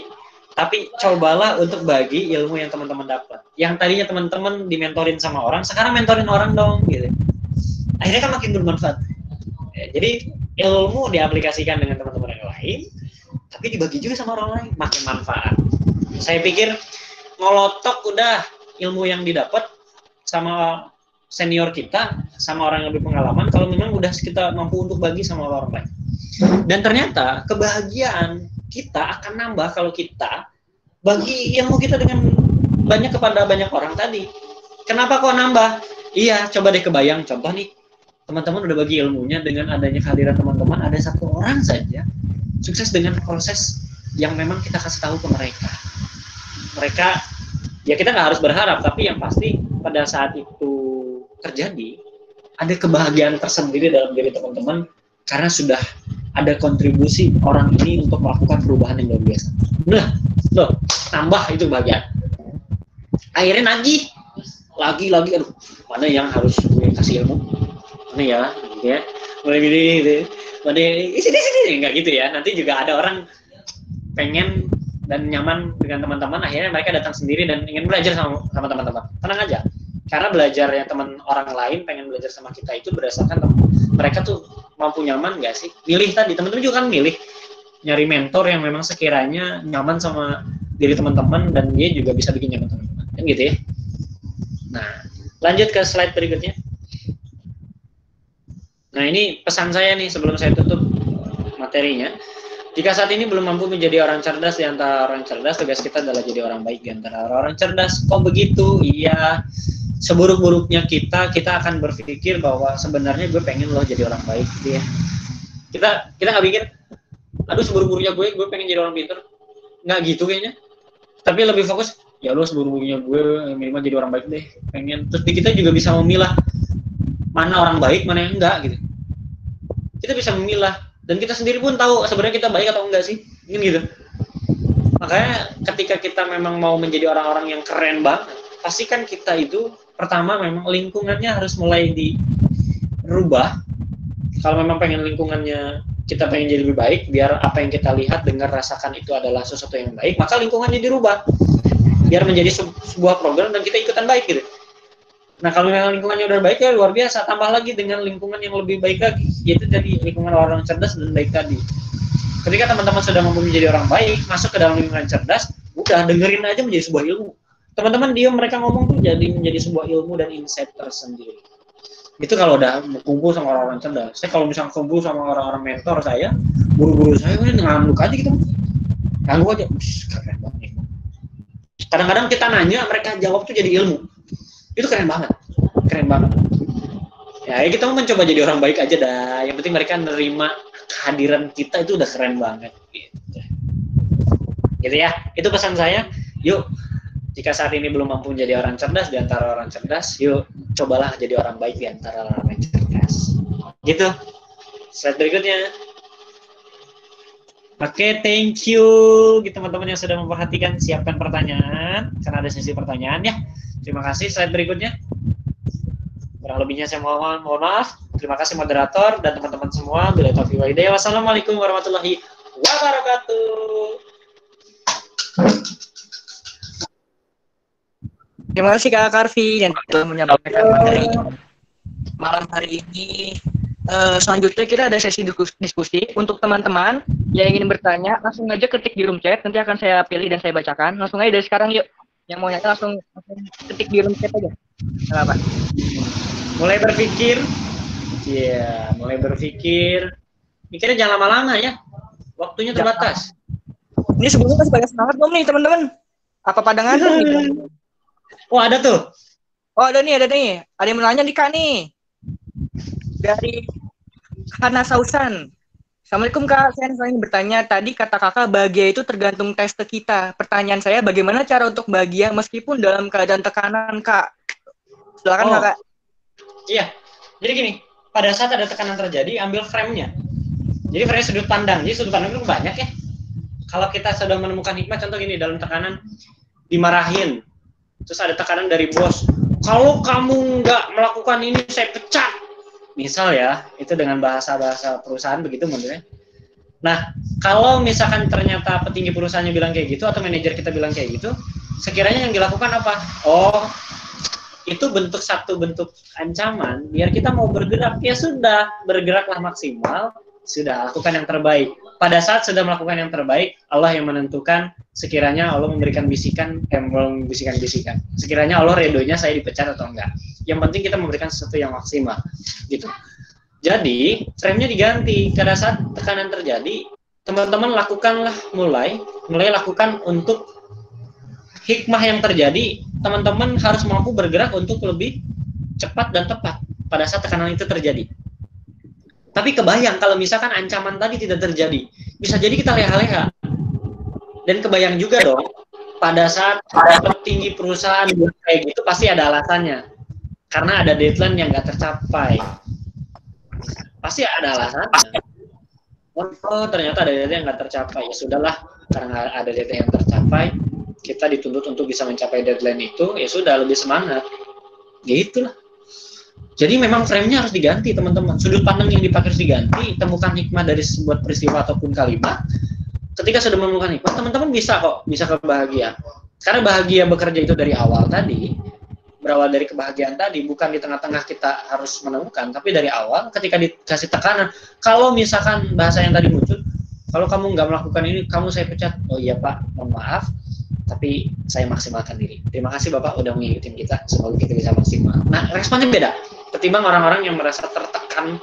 tapi cobalah untuk bagi ilmu yang teman-teman dapat. Yang tadinya teman-teman dimentorin sama orang, sekarang mentorin orang dong, gitu. Akhirnya kan makin bermanfaat. Jadi ilmu diaplikasikan dengan teman-teman yang lain, tapi dibagi juga sama orang lain, makin manfaat. Saya pikir ngolotok udah ilmu yang didapat sama senior kita, sama orang yang lebih pengalaman, kalau memang udah kita mampu untuk bagi sama orang lain. Dan ternyata kebahagiaan kita akan nambah kalau kita bagi ilmu kita dengan banyak kepada banyak orang tadi. Kenapa kok nambah? Iya, coba deh kebayang, contoh nih, teman-teman udah bagi ilmunya, dengan adanya kehadiran teman-teman, ada satu orang saja sukses dengan proses yang memang kita kasih tahu ke mereka. Mereka, ya kita nggak harus berharap, tapi yang pasti pada saat itu terjadi, ada kebahagiaan tersendiri dalam diri teman-teman, karena sudah ada kontribusi orang ini untuk melakukan perubahan yang luar biasa. Nah, loh, tambah itu bagian. Akhirnya lagi, aduh, mana yang harus gue kasih ilmu? Mana ya, gitu ya. Mulai gini, gitu. Mana sini, nggak gitu ya. Nanti juga ada orang pengen dan nyaman dengan teman-teman, akhirnya mereka datang sendiri dan ingin belajar sama teman-teman. Tenang aja. Karena belajar yang teman orang lain pengen belajar sama kita itu berdasarkan mereka tuh mampu nyaman nggak sih? Milih tadi, teman-teman juga kan milih nyari mentor yang memang sekiranya nyaman sama diri teman-teman dan dia juga bisa bikin nyaman teman-teman. Kan gitu ya. Nah, lanjut ke slide berikutnya. Nah, ini pesan saya nih sebelum saya tutup materinya. Jika saat ini belum mampu menjadi orang cerdas di antara orang cerdas, tugas kita adalah jadi orang baik di antara orang cerdas. Kok begitu? Iya. Seburuk-buruknya kita akan berpikir bahwa sebenarnya gue pengen loh jadi orang baik gitu ya. Kita nggak pikir, aduh seburuk-buruknya gue pengen jadi orang pintar. Nggak gitu kayaknya. Tapi lebih fokus, ya lo seburuk-buruknya gue minimal jadi orang baik deh. Pengen. Terus kita juga bisa memilah mana orang baik, mana yang enggak gitu. Kita bisa memilah. Dan kita sendiri pun tahu sebenarnya kita baik atau enggak sih. Ingin gitu. Makanya ketika kita memang mau menjadi orang-orang yang keren banget, pastikan kita itu pertama memang lingkungannya harus mulai dirubah. Kalau memang pengen lingkungannya kita pengen jadi lebih baik, biar apa yang kita lihat, dengar, rasakan itu adalah sesuatu yang baik, maka lingkungannya dirubah biar menjadi sebuah program dan kita ikutan baik gitu. Nah, kalau memang lingkungannya udah baik ya luar biasa, tambah lagi dengan lingkungan yang lebih baik lagi, yaitu dari lingkungan orang cerdas dan baik tadi. Ketika teman-teman sudah mampu menjadi orang baik, masuk ke dalam lingkungan cerdas, Udah dengerin aja menjadi sebuah ilmu. Teman-teman mereka ngomong tuh jadi menjadi sebuah ilmu dan insight tersendiri. Itu kalau udah kumpul sama orang-orang cerdas. Saya kalau misalnya kumpul sama orang-orang mentor saya, guru-guru saya udah ngangguk aja gitu. Ngangguk aja. Keren banget. Kadang-kadang kita nanya, mereka jawab tuh jadi ilmu. Itu keren banget. Keren banget. Ya, kita mau mencoba jadi orang baik aja dah. Yang penting mereka nerima kehadiran kita itu udah keren banget. Gitu ya. Itu pesan saya. Yuk, jika saat ini belum mampu jadi orang cerdas di antara orang cerdas, yuk cobalah jadi orang baik di antara orang yang cerdas. Gitu. Slide berikutnya. Oke, thank you teman-teman yang sudah memperhatikan. Siapkan pertanyaan, karena ada sesi pertanyaan ya. Terima kasih. Slide berikutnya. Kurang lebihnya saya mohon maaf. Terima kasih moderator dan teman-teman semua. Bila taufiq wal hidayah. Wassalamualaikum warahmatullahi wabarakatuh. Terima kasih Kak Karvi yang telah menyampaikan materi malam hari ini. Selanjutnya kita ada sesi diskusi untuk teman-teman yang ingin bertanya, langsung aja ketik di room chat, nanti akan saya pilih dan saya bacakan. Langsung aja dari sekarang yuk. Yang mau nanya langsung ketik di room chat aja. Kenapa? Mulai berpikir. Iya, mulai berpikir. Mikirnya jangan lama-lama ya. Waktunya terbatas. Ini sebelumnya masih banyak semangat belum nih teman-teman? Apa pada ngantuk nih? Oh, ada tuh. Oh, ada nih. Ada yang menanya nih Kak nih. Dari Hana Sausan. Assalamualaikum Kak, saya ingin bertanya, tadi kata kakak bahagia itu tergantung teste kita. Pertanyaan saya, bagaimana cara untuk bahagia meskipun dalam keadaan tekanan Kak? Silakan Kakak. Iya, jadi gini, pada saat ada tekanan terjadi, ambil frame-nya. Jadi frame sudut pandang, jadi sudut pandang itu banyak ya. Kalau kita sudah menemukan hikmah, contoh gini, dalam tekanan dimarahin, terus ada tekanan dari bos, kalau kamu nggak melakukan ini, saya pecat. Misal ya, itu dengan bahasa-bahasa perusahaan begitu menurutnya. Nah, kalau misalkan ternyata petinggi perusahaannya bilang kayak gitu, atau manajer kita bilang kayak gitu, sekiranya yang dilakukan apa? Oh, itu satu bentuk ancaman, biar kita mau bergerak, ya sudah, bergeraklah maksimal, sudah, lakukan yang terbaik. Pada saat sudah melakukan yang terbaik, Allah yang menentukan, sekiranya Allah memberikan bisikan, bisikan. Sekiranya Allah redonya saya dipecat atau enggak. Yang penting kita memberikan sesuatu yang maksimal, gitu. Jadi, frame-nya diganti. Pada saat tekanan terjadi, teman-teman lakukanlah, mulai lakukan untuk hikmah yang terjadi, teman-teman harus mampu bergerak untuk lebih cepat dan tepat pada saat tekanan itu terjadi. Tapi kebayang kalau misalkan ancaman tadi tidak terjadi, bisa jadi kita leha-leha. Dan kebayang juga dong, pada saat petinggi perusahaan kayak gitu pasti ada alasannya. Karena ada deadline yang nggak tercapai. Pasti ada alasannya. Oh, ternyata ada deadline yang nggak tercapai. Ya sudahlah, karena ada deadline yang tercapai, kita dituntut untuk bisa mencapai deadline itu, ya sudah, lebih semangat. Gitulah. Jadi memang frame-nya harus diganti, teman-teman. Sudut pandang yang dipakai harus diganti, temukan hikmah dari sebuah peristiwa ataupun kalimat. Ketika sudah menemukan hikmah, teman-teman bisa kebahagiaan. Karena bahagia bekerja itu dari awal tadi, berawal dari kebahagiaan tadi, bukan di tengah-tengah kita harus menemukan, tapi dari awal ketika dikasih tekanan. Kalau misalkan bahasa yang tadi muncul, kalau kamu nggak melakukan ini, kamu saya pecat. Oh iya Pak, mohon maaf, tapi saya maksimalkan diri. Terima kasih Bapak udah mengikuti kita, semoga kita bisa maksimal. Nah, responnya beda ketimbang orang-orang yang merasa tertekan,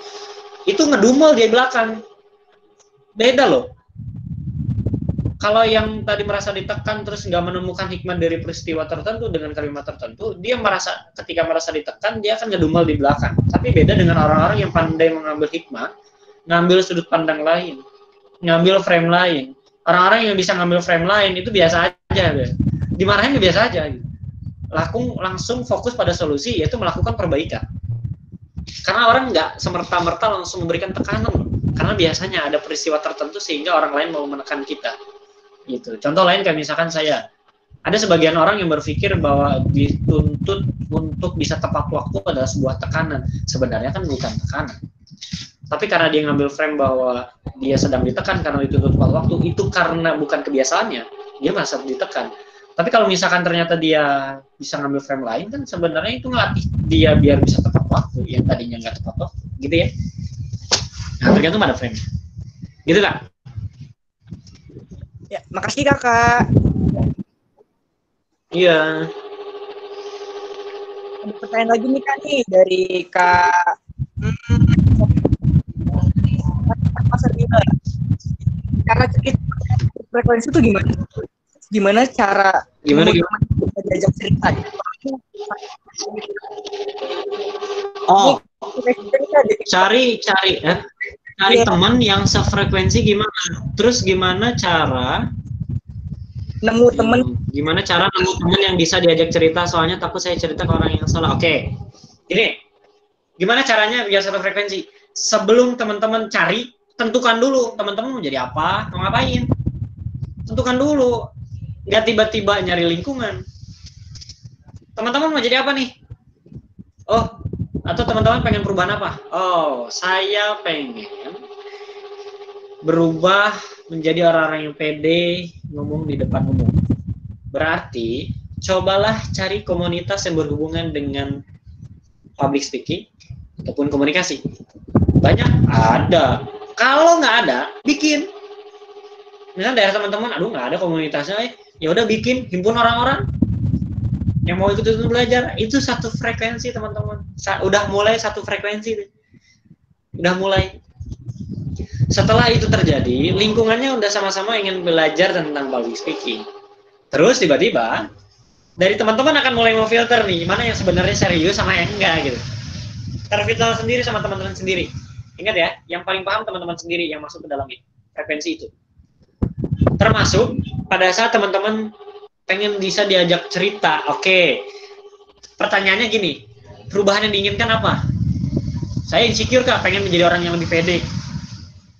itu ngedumel di belakang. Beda loh. Kalau yang tadi merasa ditekan terus nggak menemukan hikmah dari peristiwa tertentu dengan kalimat tertentu, dia ketika merasa ditekan, dia akan ngedumel di belakang. Tapi beda dengan orang-orang yang pandai mengambil hikmah, ngambil sudut pandang lain, ngambil frame lain. Orang-orang yang bisa ngambil frame lain itu biasa aja, dimarahin biasa aja. Langsung fokus pada solusi, yaitu melakukan perbaikan. Karena orang nggak semerta-merta langsung memberikan tekanan, karena biasanya ada peristiwa tertentu sehingga orang lain mau menekan kita. Gitu. Contoh lain kayak misalkan ada sebagian orang yang berpikir bahwa dituntut untuk bisa tepat waktu adalah sebuah tekanan. Sebenarnya kan bukan tekanan. Tapi karena dia ngambil frame bahwa dia sedang ditekan karena dituntut tepat waktu, itu karena bukan kebiasaannya, dia merasa ditekan. Tapi kalau misalkan ternyata dia bisa ngambil frame lain, kan sebenarnya itu ngelatih dia biar bisa tepat waktu, yang tadinya nggak tepat waktu, gitu ya. Nah, tergantung pada frame. Gitu Kak? Ya, makasih Kakak. Iya. Ada pertanyaan lagi nih Kak nih dari Kak Mas Ardina. Cara cerita frekuensi itu gimana? Gimana cara Gimana nemu gimana? teman yang bisa diajak cerita? Ini Oh, kita jadi cari iya, teman yang sefrekuensi gimana? Terus gimana cara nemu teman gimana cara nemu teman yang bisa diajak cerita, soalnya takut saya cerita ke orang yang salah. Oke. Ini gimana caranya biar satu frekuensi? Sebelum teman-teman cari, tentukan dulu teman-teman mau jadi apa, mau ngapain. Tentukan dulu. Nggak tiba-tiba nyari lingkungan. Teman-teman mau jadi apa nih? Oh, atau teman-teman pengen perubahan apa? Oh, saya pengen berubah menjadi orang-orang yang pede ngomong di depan umum. Berarti cobalah cari komunitas yang berhubungan dengan public speaking ataupun komunikasi. Banyak ada. Kalau nggak ada, bikin. Misalnya daerah teman-teman, aduh nggak ada komunitasnya, ya udah bikin, himpun orang-orang yang mau ikut belajar. Itu satu frekuensi teman-teman. Udah mulai satu frekuensi, udah mulai. Setelah itu terjadi, lingkungannya udah sama-sama ingin belajar tentang public speaking. Terus tiba-tiba dari teman-teman akan mulai memfilter nih, mana yang sebenarnya serius sama yang enggak gitu. Terfilter sendiri sama teman-teman sendiri. Ingat ya, yang paling paham teman-teman sendiri yang masuk ke dalam frekuensi itu. Termasuk pada saat teman-teman pengen bisa diajak cerita. Oke. Pertanyaannya gini, perubahan yang diinginkan apa? Saya insecure Kak, pengen menjadi orang yang lebih pede.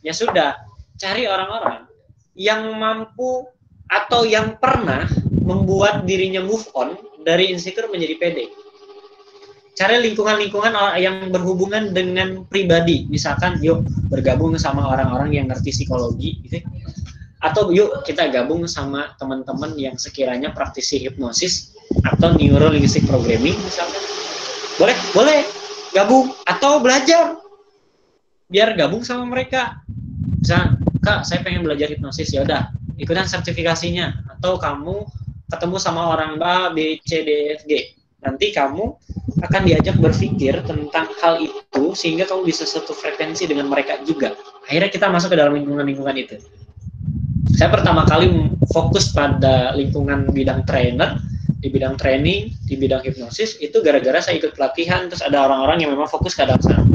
Ya sudah, cari orang-orang yang mampu atau yang pernah membuat dirinya move on dari insecure menjadi pede. Cari lingkungan-lingkungan yang berhubungan dengan pribadi. Misalkan yuk bergabung sama orang-orang yang ngerti psikologi gitu. Atau yuk kita gabung sama teman-teman yang sekiranya praktisi hipnosis atau neuro linguistic programming misalkan. Boleh gabung atau belajar. Biar gabung sama mereka. Misalkan, Kak, saya pengen belajar hipnosis, ya udah, ikutan sertifikasinya atau kamu ketemu sama orang A, B, C, D, F, G. Nanti kamu akan diajak berpikir tentang hal itu sehingga kamu bisa satu frekuensi dengan mereka juga. Akhirnya kita masuk ke dalam lingkungan-lingkungan itu. Saya pertama kali fokus pada lingkungan bidang trainer, di bidang training, di bidang hipnosis, itu gara-gara saya ikut pelatihan, terus ada orang-orang yang memang fokus ke arah sana.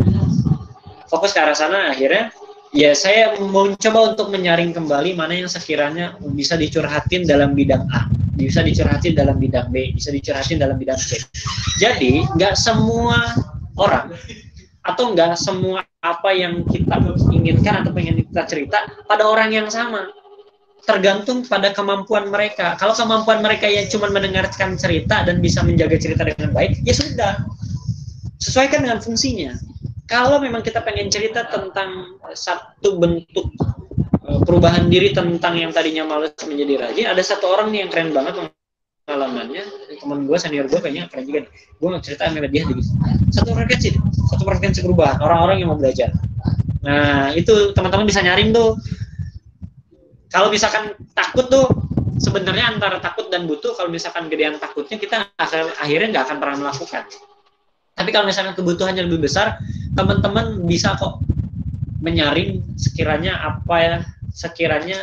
Fokus ke arah sana, akhirnya ya saya mencoba untuk menyaring kembali mana yang sekiranya bisa dicurhatin dalam bidang A, bisa dicurhatin dalam bidang B, bisa dicurhatin dalam bidang C. Jadi nggak semua orang atau nggak semua apa yang kita inginkan atau pengen kita cerita pada orang yang sama. Tergantung pada kemampuan mereka. Kalau kemampuan mereka yang cuma mendengarkan cerita dan bisa menjaga cerita dengan baik, ya sudah. Sesuaikan dengan fungsinya. Kalau memang kita pengen cerita tentang satu bentuk perubahan diri tentang yang tadinya malas menjadi rajin, ada satu orang nih yang keren banget pengalamannya, teman gue, senior gue kayaknya keren juga. Gue mau cerita sama dia di satu frekuensi perubahan, orang-orang yang mau belajar. Nah, itu teman-teman bisa nyaring tuh. Kalau misalkan takut tuh, sebenarnya antara takut dan butuh, kalau misalkan gedean takutnya, kita akhirnya nggak akan pernah melakukan. Tapi kalau misalkan kebutuhannya lebih besar, teman-teman bisa kok menyaring sekiranya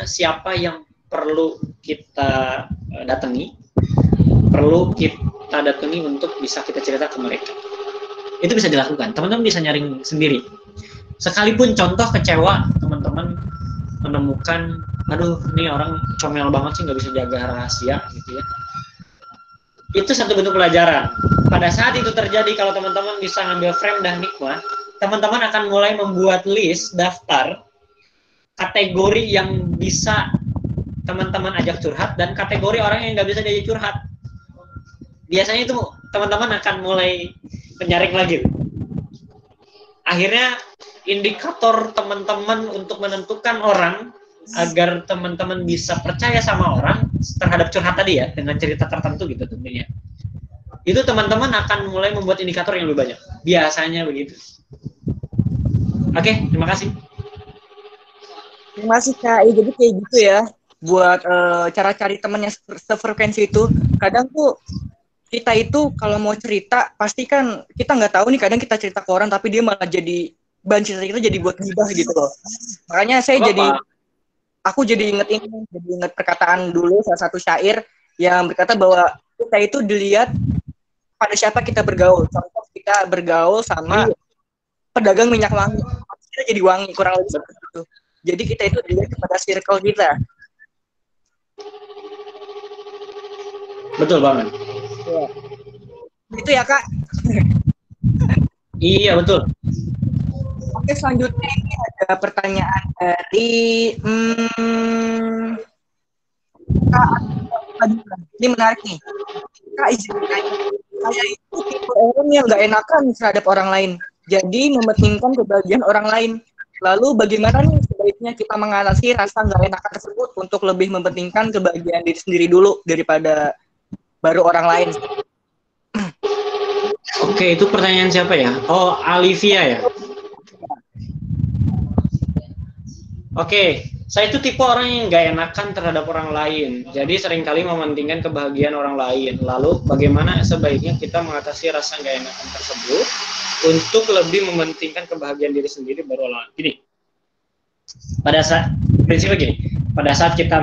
siapa yang perlu kita datangi, untuk bisa kita cerita ke mereka. Itu bisa dilakukan, teman-teman bisa nyaring sendiri. Sekalipun contoh kecewa, teman-teman menemukan, aduh ini orang comel banget sih, nggak bisa jaga rahasia gitu ya. Itu satu bentuk pelajaran. Pada saat itu terjadi, kalau teman-teman bisa ngambil frame dan hikmah, teman-teman akan mulai membuat list, daftar kategori yang bisa teman-teman ajak curhat dan kategori orang yang nggak bisa diajak curhat. Biasanya itu teman-teman akan mulai menyaring lagi. Akhirnya indikator teman-teman untuk menentukan orang agar teman-teman bisa percaya sama orang terhadap curhat tadi ya, dengan cerita tertentu gitu tentunya. Itu teman-teman akan mulai membuat indikator yang lebih banyak. Biasanya begitu. Oke, terima kasih. Terima kasih Kak. Ya, jadi kayak gitu ya. buat cara cari teman yang sefrekuensi itu. Kadang tuh kita itu kalau mau cerita pasti kan kita nggak tahu nih, kadang kita cerita ke orang tapi dia malah jadi bahan cerita kita jadi buat gibah gitu loh. Makanya aku jadi inget perkataan dulu salah satu syair yang berkata bahwa kita itu dilihat pada siapa kita bergaul. Contoh kita bergaul sama pedagang minyak wangi, kita jadi wangi, kurang lebih seperti itu. Jadi kita itu dilihat kepada circle kita. Betul banget. Ya. Itu ya Kak. Iya betul. Oke, selanjutnya ini ada pertanyaan dari Kak. Ini menarik nih. Kak, izin bertanya. Saya itu tipe orang yang nggak enakan terhadap orang lain. Jadi mementingkan kebahagiaan orang lain. Lalu bagaimana nih sebaiknya kita mengatasi rasa nggak enakan tersebut untuk lebih mementingkan kebahagiaan diri sendiri dulu daripada baru orang lain? Oke, itu pertanyaan siapa ya? Oh, Alivia ya? Oke, saya itu tipe orang yang nggak enakan terhadap orang lain. Jadi seringkali mementingkan kebahagiaan orang lain. Lalu bagaimana sebaiknya kita mengatasi rasa nggak enakan tersebut untuk lebih mementingkan kebahagiaan diri sendiri baru orang lain? Gini, pada saat prinsipnya gini, pada saat kita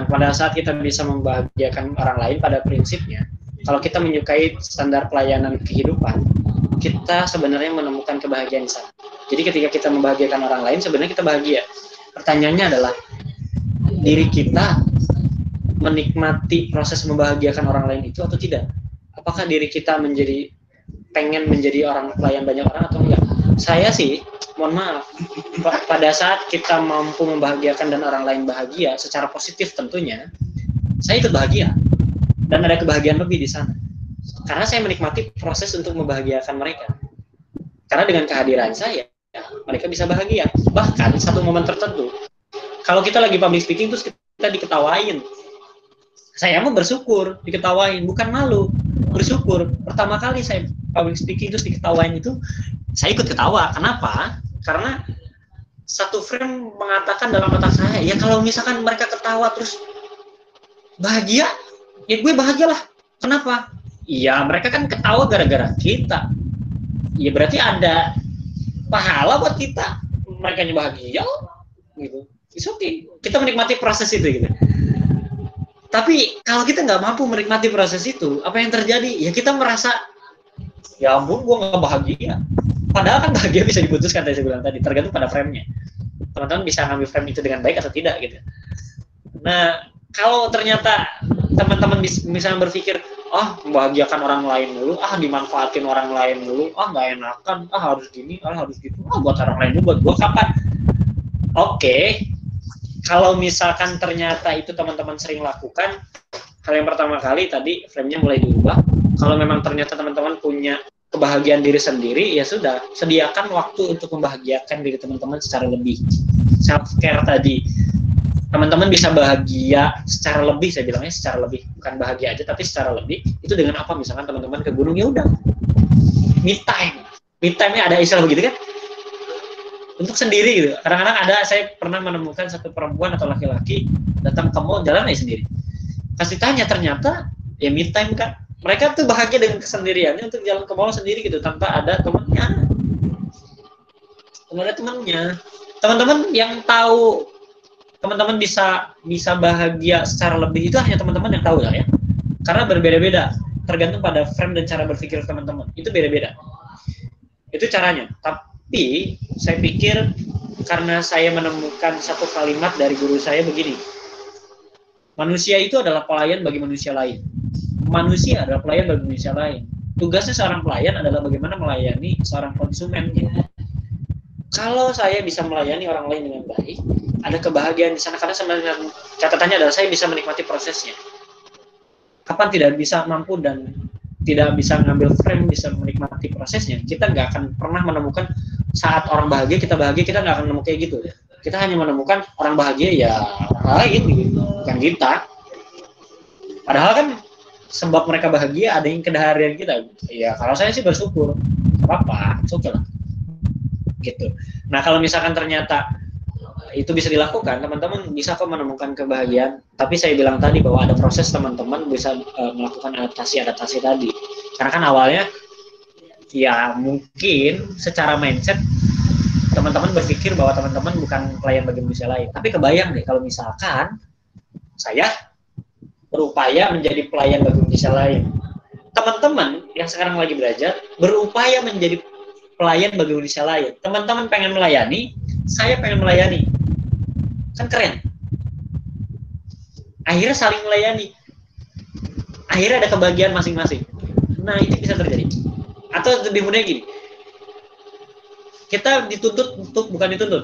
pada saat kita bisa membahagiakan orang lain, pada prinsipnya, kalau kita menyukai standar pelayanan kehidupan, kita sebenarnya menemukan kebahagiaan di sana. Jadi ketika kita membahagiakan orang lain, sebenarnya kita bahagia. Pertanyaannya adalah, diri kita menikmati proses membahagiakan orang lain itu atau tidak? Apakah diri kita pengen menjadi orang pelayan banyak orang atau enggak? Saya sih, mohon maaf, pada saat kita mampu membahagiakan dan orang lain bahagia, secara positif tentunya, saya ikut bahagia. Dan ada kebahagiaan lebih di sana. Karena saya menikmati proses untuk membahagiakan mereka. Karena dengan kehadiran saya, mereka bisa bahagia. Bahkan satu momen tertentu, kalau kita lagi public speaking terus kita diketawain, saya mau bersyukur diketawain, bukan malu, bersyukur. Pertama kali saya public speaking terus diketawain itu, saya ikut ketawa. Kenapa? Karena satu frame mengatakan dalam otak saya, ya kalau misalkan mereka ketawa terus bahagia, ya gue bahagialah. Kenapa? Iya, mereka kan ketawa gara-gara kita. Ya berarti ada pahala buat kita. Mereka bahagia, gitu. It's okay. Kita menikmati proses itu, gitu. Tapi kalau kita nggak mampu menikmati proses itu, apa yang terjadi? Ya kita merasa, ya ampun, gue nggak bahagia. Padahal kan bahagia bisa diputuskan, tadi saya bilang tadi, tergantung pada frame-nya. Teman-teman bisa ngambil frame itu dengan baik atau tidak, gitu. Nah, kalau ternyata teman-teman misalnya berpikir, membahagiakan orang lain dulu, dimanfaatin orang lain dulu, nggak enakan, harus gini, harus gitu, buat orang lain dulu, buat gua kapan? Oke, kalau misalkan ternyata itu teman-teman sering lakukan, hal yang pertama kali tadi frame-nya mulai diubah. Kalau memang ternyata teman-teman punya kebahagiaan diri sendiri, ya sudah, sediakan waktu untuk membahagiakan diri teman-teman secara lebih. Self-care tadi, teman-teman bisa bahagia secara lebih, saya bilangnya secara lebih, bukan bahagia aja tapi secara lebih. Itu dengan apa? Misalkan teman-teman ke gunung, ya udah, me time-nya ada istilah begitu kan, untuk sendiri gitu. Kadang-kadang saya pernah menemukan satu perempuan atau laki-laki datang ke mall, jalan aja sendiri, kasih tanya, ternyata ya me time kan, mereka tuh bahagia dengan kesendiriannya untuk jalan ke mall sendiri gitu, tanpa ada temannya. Teman-teman yang tahu teman-teman bisa bahagia secara lebih itu hanya teman-teman yang tahu ya. Karena berbeda-beda, tergantung pada frame dan cara berpikir teman-teman. Itu beda-beda. Itu caranya. Tapi saya pikir karena saya menemukan satu kalimat dari guru saya begini. Manusia itu adalah pelayan bagi manusia lain. Manusia adalah pelayan bagi manusia lain. Tugasnya seorang pelayan adalah bagaimana melayani seorang konsumen. Kalau saya bisa melayani orang lain dengan baik, ada kebahagiaan di sana, karena sebenarnya catatannya adalah saya bisa menikmati prosesnya. Kapan tidak bisa mampu dan tidak bisa mengambil frame, bisa menikmati prosesnya, kita nggak akan pernah menemukan saat orang bahagia, kita nggak akan menemukan kayak gitu. Kita hanya menemukan orang bahagia ya orang lain, gitu, bukan kita. Padahal kan sebab mereka bahagia ada yang kedaharian kita. Ya kalau saya sih bersyukur, apa-apa, oke lah. Gitu. Nah kalau misalkan ternyata itu bisa dilakukan, teman-teman bisa kok menemukan kebahagiaan. Tapi saya bilang tadi bahwa ada proses teman-teman bisa melakukan adaptasi tadi. Karena kan awalnya ya mungkin secara mindset teman-teman berpikir bahwa teman-teman bukan pelayan bagi manusia lain. Tapi kebayang deh kalau misalkan saya berupaya menjadi pelayan bagi manusia lain. Teman-teman yang sekarang lagi belajar berupaya menjadi pelayan bagi manusia lain. Teman-teman pengen melayani, saya pengen melayani. Kan keren. Akhirnya saling melayani. Akhirnya ada kebahagiaan masing-masing. Nah, itu bisa terjadi. Atau lebih mudah gini. Kita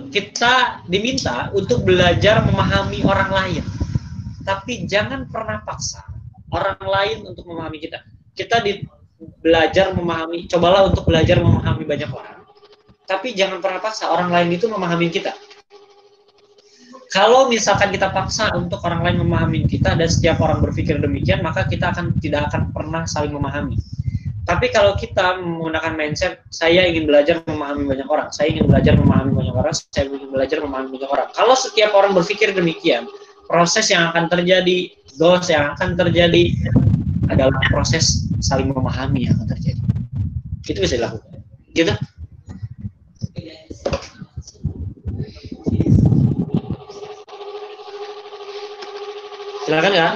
kita diminta untuk belajar memahami orang lain. Tapi jangan pernah paksa orang lain untuk memahami kita. Kita cobalah untuk belajar memahami banyak orang. Tapi jangan pernah paksa orang lain itu memahami kita. Kalau misalkan kita paksa untuk orang lain memahami kita dan setiap orang berpikir demikian, maka kita tidak akan pernah saling memahami. Tapi kalau kita menggunakan mindset, saya ingin belajar memahami banyak orang, saya ingin belajar memahami banyak orang, saya ingin belajar memahami banyak orang. Kalau setiap orang berpikir demikian, proses yang akan terjadi, goals yang akan terjadi adalah proses saling memahami yang akan terjadi. Itu bisa dilakukan. Gitu? Silakan ya.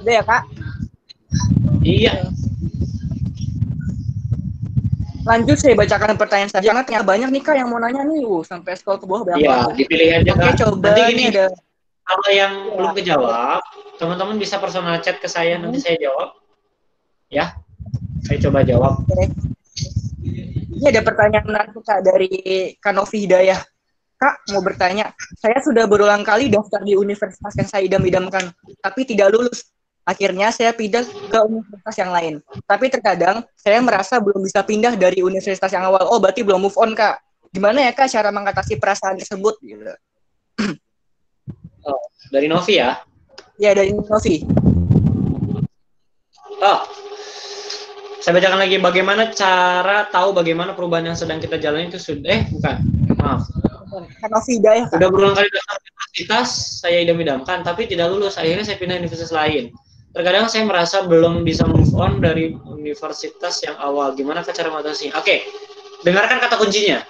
Udah ya, Kak? Iya. Lanjut saya bacakan pertanyaan saja. Jangan tanya banyak nih Kak yang mau nanya nih. Sampai scroll ke bawah berapa? Iya, dipilih aja Kak. Oke, coba nanti ini gini, ada. kalau yang belum kejawab, teman-teman bisa personal chat ke saya, nanti saya jawab. Ya, saya coba jawab. Oke. Ini ada pertanyaan menarik Kak dari Kanovi Hidayah. Kak, mau bertanya, saya sudah berulang kali daftar di universitas yang saya idam-idamkan, tapi tidak lulus. Akhirnya saya pindah ke universitas yang lain. Tapi terkadang saya merasa belum bisa pindah dari universitas yang awal. Oh, berarti belum move on, Kak. Gimana ya, Kak, cara mengatasi perasaan tersebut? Gitu. Oh, dari Novi ya? Ya, dari Novi. Oh, saya bacakan lagi. Bagaimana cara tahu bagaimana perubahan yang sedang kita jalani itu sudah... bukan. Maaf. Novi Hidayah, Kak. Sudah berulang kali daftar universitas, saya idam-idamkan, tapi tidak lulus. Akhirnya saya pindah universitas lain. Terkadang saya merasa belum bisa move on dari universitas yang awal. Gimana cara mengatasi? Oke, dengarkan kata kuncinya.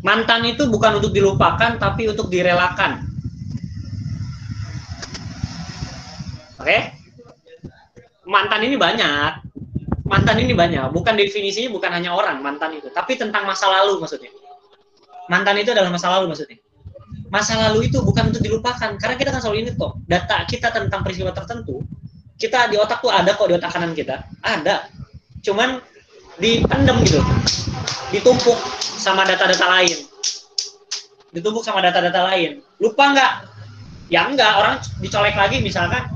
Mantan itu bukan untuk dilupakan, tapi untuk direlakan. Oke? Mantan ini banyak. Bukan definisinya bukan hanya orang mantan itu, tapi tentang masa lalu maksudnya. Mantan itu adalah masa lalu maksudnya. Masa lalu itu bukan untuk dilupakan, karena kita kan selalu ini kok, data kita tentang peristiwa tertentu, kita di otak tuh ada kok, di otak kanan kita, ada, cuman dipendem gitu, ditumpuk sama data-data lain, lupa nggak? Ya enggak, orang dicolek lagi misalkan,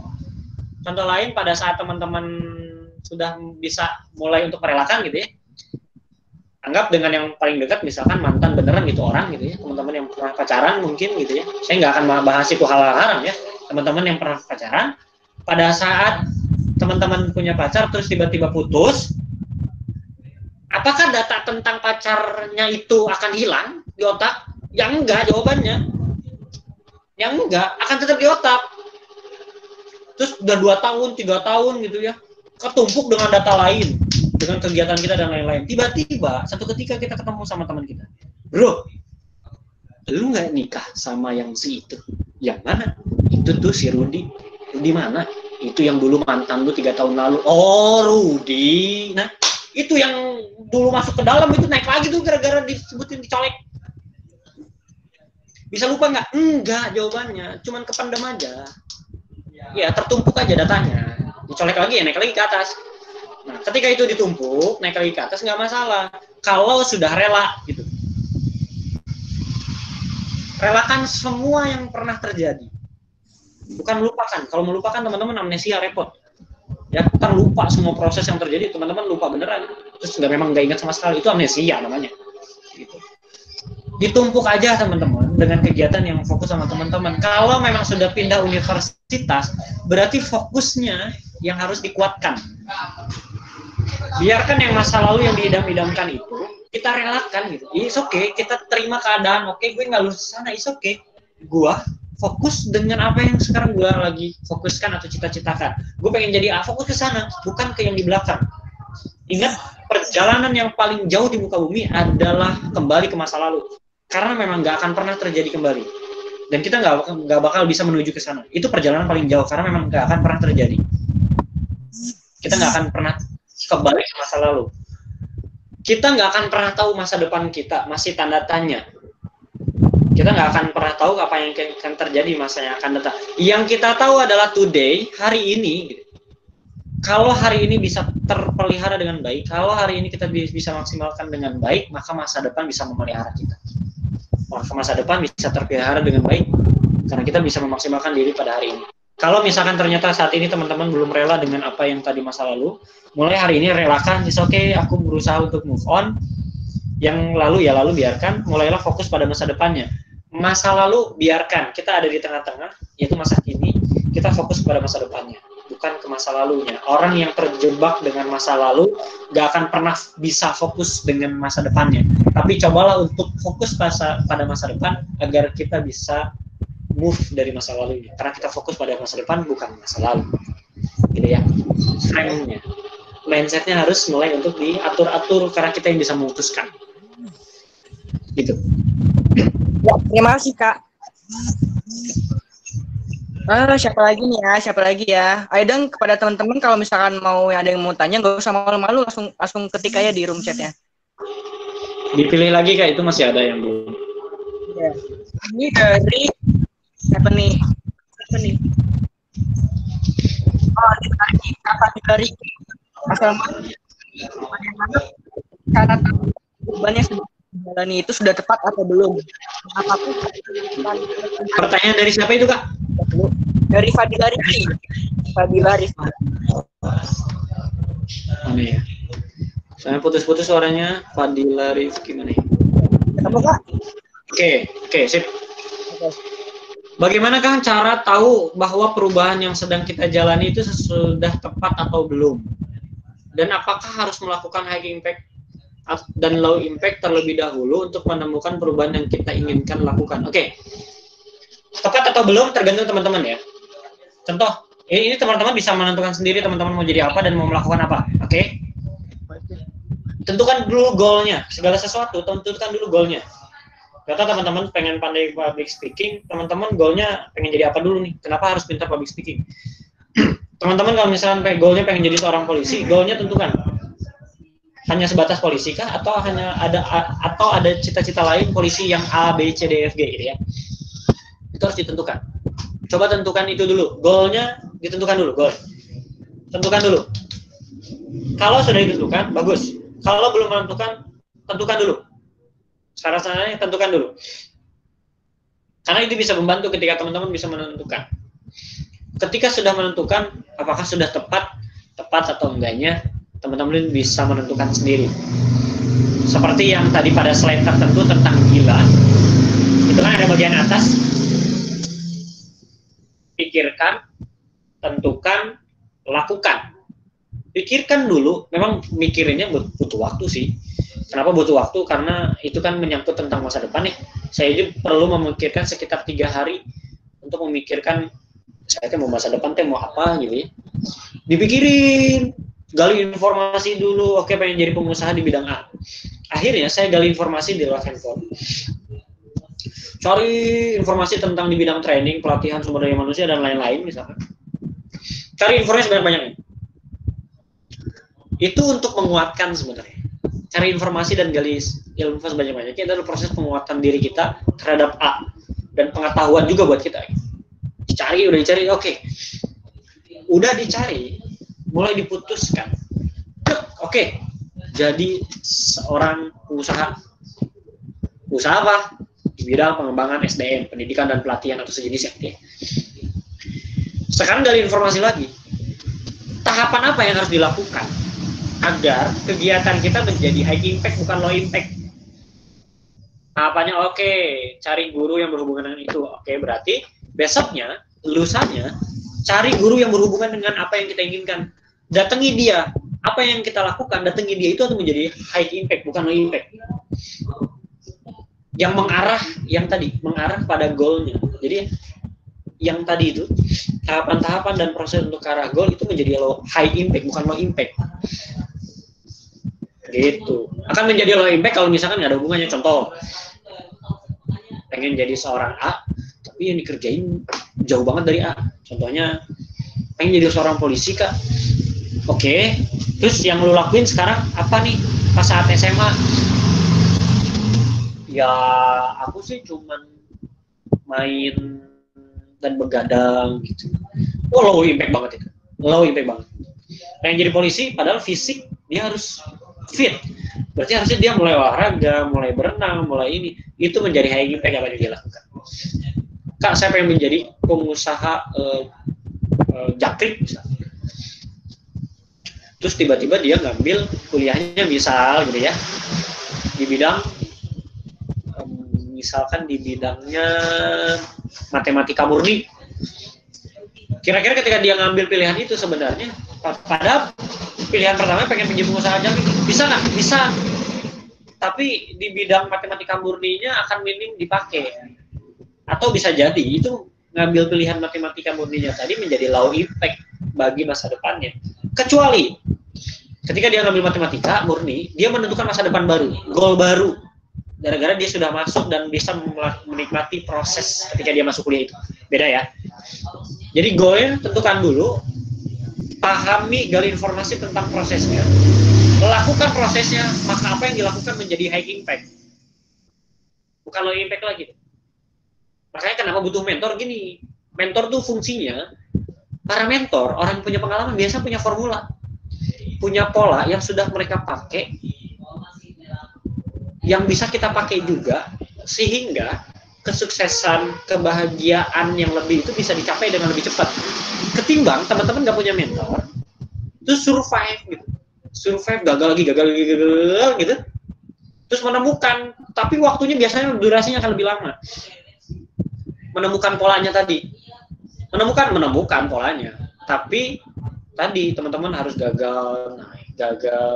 contoh lain pada saat teman-teman sudah bisa mulai untuk merelakan gitu ya, anggap dengan yang paling dekat misalkan mantan beneran gitu orang gitu ya, teman-teman yang pernah pacaran mungkin gitu ya, saya nggak akan bahas itu hal haram ya, teman-teman yang pernah pacaran, pada saat teman-teman punya pacar terus tiba-tiba putus, apakah data tentang pacarnya itu akan hilang di otak? Ya enggak, jawabannya yang enggak, akan tetap di otak. Terus udah 2 tahun, 3 tahun gitu ya, ketumpuk dengan data lain, dengan kegiatan kita dan lain-lain. Tiba-tiba satu ketika kita ketemu sama teman kita, bro, lu nggak nikah sama yang si itu? Yang mana? Itu tuh si Rudi. Rudi mana? Itu yang dulu mantan lu 3 tahun lalu. Oh, Rudi. Nah, itu yang dulu masuk ke dalam itu naik lagi tuh gara-gara disebutin dicolek. Bisa lupa nggak? Enggak, jawabannya. Cuman kependem aja. Ya, tertumpuk aja datanya. Dicolek lagi ya, naik lagi ke atas. Nah, ketika itu ditumpuk, naik lagi ke atas nggak masalah. Kalau sudah rela, gitu. Relakan semua yang pernah terjadi. Bukan melupakan. Kalau melupakan teman-teman amnesia repot. Ya, kan lupa semua proses yang terjadi, teman-teman lupa beneran. Terus memang nggak ingat sama sekali. Itu amnesia namanya. Gitu. Ditumpuk aja teman-teman dengan kegiatan yang fokus sama teman-teman. Kalau memang sudah pindah universitas, berarti fokusnya yang harus dikuatkan. Biarkan yang masa lalu yang diidam-idamkan itu kita relakan gitu. It's okay, kita terima keadaan. Oke, gue nggak lulus sana, it's okay. Gue fokus dengan apa yang sekarang gue lagi fokuskan atau cita-citakan. Gue pengen jadi A, fokus ke sana, bukan ke yang di belakang. Ingat, perjalanan yang paling jauh di muka bumi adalah kembali ke masa lalu. Karena memang nggak akan pernah terjadi kembali. Dan kita nggak bakal bisa menuju ke sana. Itu perjalanan paling jauh, karena memang nggak akan pernah terjadi. Kita nggak akan pernah kembali ke masa lalu. Kita nggak akan pernah tahu masa depan kita, masih tanda tanya. Kita nggak akan pernah tahu apa yang akan terjadi masa yang akan datang. Yang kita tahu adalah today, hari ini. Kalau hari ini bisa terpelihara dengan baik, kalau hari ini kita bisa maksimalkan dengan baik, maka masa depan bisa memelihara kita. Maka masa depan bisa terpelihara dengan baik, karena kita bisa memaksimalkan diri pada hari ini. Kalau misalkan ternyata saat ini teman-teman belum rela dengan apa yang tadi masa lalu, mulai hari ini relakan, it's okay, aku berusaha untuk move on. Yang lalu ya lalu biarkan, mulailah fokus pada masa depannya. Masa lalu biarkan, kita ada di tengah-tengah, yaitu masa kini, kita fokus pada masa depannya, bukan ke masa lalunya. Orang yang terjebak dengan masa lalu gak akan pernah bisa fokus dengan masa depannya. Tapi cobalah untuk fokus pada masa depan agar kita bisa move dari masa lalu, karena kita fokus pada masa depan bukan masa lalu, gitu ya. Frame-nya, mindsetnya harus mulai untuk diatur-atur, karena kita yang bisa memutuskan, gitu. Ya, terima kasih Kak. Siapa lagi nih ya? Siapa lagi ya? Ayo dong kepada teman-teman, kalau misalkan mau ada yang mau tanya, nggak usah malu-malu, langsung ketik aja di room chatnya. Dipilih lagi Kak, itu masih ada yang belum. Ya. Ini dari siapa nih? Oh, dari Assalamualaikum. Bagaimana cara perubahan yang sudah dijalani itu sudah tepat atau belum? Apapun. Pertanyaan dari siapa itu Kak? Dari Fadila Rifki. Mana ya? Saya putus-putus suaranya. Fadila Rifki mana ya? Ketemu Kak? Oke, sip. Bagaimanakah cara tahu bahwa perubahan yang sedang kita jalani itu sudah tepat atau belum? Dan apakah harus melakukan high impact dan low impact terlebih dahulu untuk menemukan perubahan yang kita inginkan lakukan? Oke. Tepat atau belum tergantung teman-teman ya. Contoh, ini teman-teman bisa menentukan sendiri teman-teman mau jadi apa dan mau melakukan apa. Oke? Tentukan dulu goalnya. Segala sesuatu, tentukan dulu goalnya. Kata teman-teman pengen pandai public speaking, teman-teman goalnya pengen jadi apa dulu nih? Kenapa harus pintar public speaking? Teman-teman kalau misalnya goalnya pengen jadi seorang polisi, goalnya tentukan. Hanya sebatas polisi kah? Atau hanya ada cita-cita lain polisi yang A, B, C, D, F, G gitu ya? Itu harus ditentukan. Coba tentukan itu dulu. Goalnya ditentukan dulu. Goal. Tentukan dulu. Kalau sudah ditentukan, bagus. Kalau belum menentukan, tentukan dulu. Saran-sarannya tentukan dulu. Karena itu bisa membantu ketika teman-teman bisa menentukan. Ketika sudah menentukan, apakah sudah tepat atau enggaknya, teman-teman bisa menentukan sendiri. Seperti yang tadi pada slide tertentu tentang gila. Itu kan ada bagian atas. Pikirkan, tentukan, lakukan. Pikirkan dulu, memang mikirinnya butuh waktu sih. Kenapa butuh waktu? Karena itu kan menyangkut tentang masa depan nih. Saya juga perlu memikirkan sekitar 3 hari untuk memikirkan saya mau masa depan mau apa gitu ya. Dipikirin, gali informasi dulu. Oke, pengen jadi pengusaha di bidang A. Akhirnya saya gali informasi di luar handphone. Cari informasi tentang di bidang training, pelatihan sumber daya manusia dan lain-lain misalkan. Cari informasi banyak-banyaknya. Itu untuk menguatkan sebenarnya. Cari informasi dan gali ilmu sebanyak-banyaknya. Itu adalah proses penguatan diri kita terhadap A. Dan pengetahuan juga buat kita. Udah dicari, oke. Udah dicari, mulai diputuskan. Oke, jadi seorang pengusaha. Usaha apa? Di bidang pengembangan SDM, pendidikan dan pelatihan atau sejenisnya. Oke. Sekarang gali informasi lagi. Tahapan apa yang harus dilakukan agar kegiatan kita menjadi high impact bukan low impact? Tahapannya oke, cari guru yang berhubungan dengan itu. Oke, berarti besoknya, lusanya, cari guru yang berhubungan dengan apa yang kita inginkan. Datangi dia. apa yang kita lakukan, datangi dia itu akan menjadi high impact, bukan low impact. Yang mengarah pada goalnya. Jadi yang tadi itu tahapan-tahapan dan proses untuk ke arah goal itu menjadi high impact, bukan low impact. Gitu. Akan menjadi low impact kalau misalkan nggak ada hubungannya. Contoh, pengen jadi seorang A, tapi yang dikerjain jauh banget dari A. Contohnya, pengen jadi seorang polisi, Kak. Oke, terus yang lu lakuin sekarang apa nih pas saat SMA? Ya, aku sih cuman main dan begadang gitu. Low impact banget itu. Low impact banget. Pengen jadi polisi, padahal fisik dia harus fit. Berarti harusnya dia mulai olahraga, mulai berenang, mulai ini. Itu menjadi high impact apa yang dia lakukan. Kak, saya pengen menjadi pengusaha jangkrik misalnya. Terus tiba-tiba dia ngambil kuliahnya misal gitu ya, di bidang misalkan di bidangnya matematika murni. Kira-kira ketika dia ngambil pilihan itu sebenarnya, pada pilihan pertama pengen menjadi pengusaha jangkrik, bisa nggak? Bisa. Tapi di bidang matematika murninya akan minim dipakai. Atau bisa jadi itu ngambil pilihan matematika murninya tadi menjadi low impact bagi masa depannya. Kecuali ketika dia ngambil matematika murni, dia menentukan masa depan baru, goal baru. Gara-gara dia sudah masuk dan bisa menikmati proses ketika dia masuk kuliah itu. Beda ya. Jadi goalnya tentukan dulu, pahami, gali informasi tentang prosesnya, lakukan prosesnya, maka apa yang dilakukan menjadi high impact. Bukan low impact lagi. Makanya kenapa butuh mentor gini. Mentor tuh fungsinya, para mentor, orang yang punya pengalaman biasa punya formula, punya pola yang sudah mereka pakai, yang bisa kita pakai juga, sehingga kesuksesan, kebahagiaan yang lebih itu bisa dicapai dengan lebih cepat. Ketimbang teman-teman nggak punya mentor, terus survive gitu, gagal lagi gitu, terus menemukan, tapi waktunya biasanya durasinya akan lebih lama. Menemukan polanya tadi, menemukan polanya, tapi tadi teman-teman harus gagal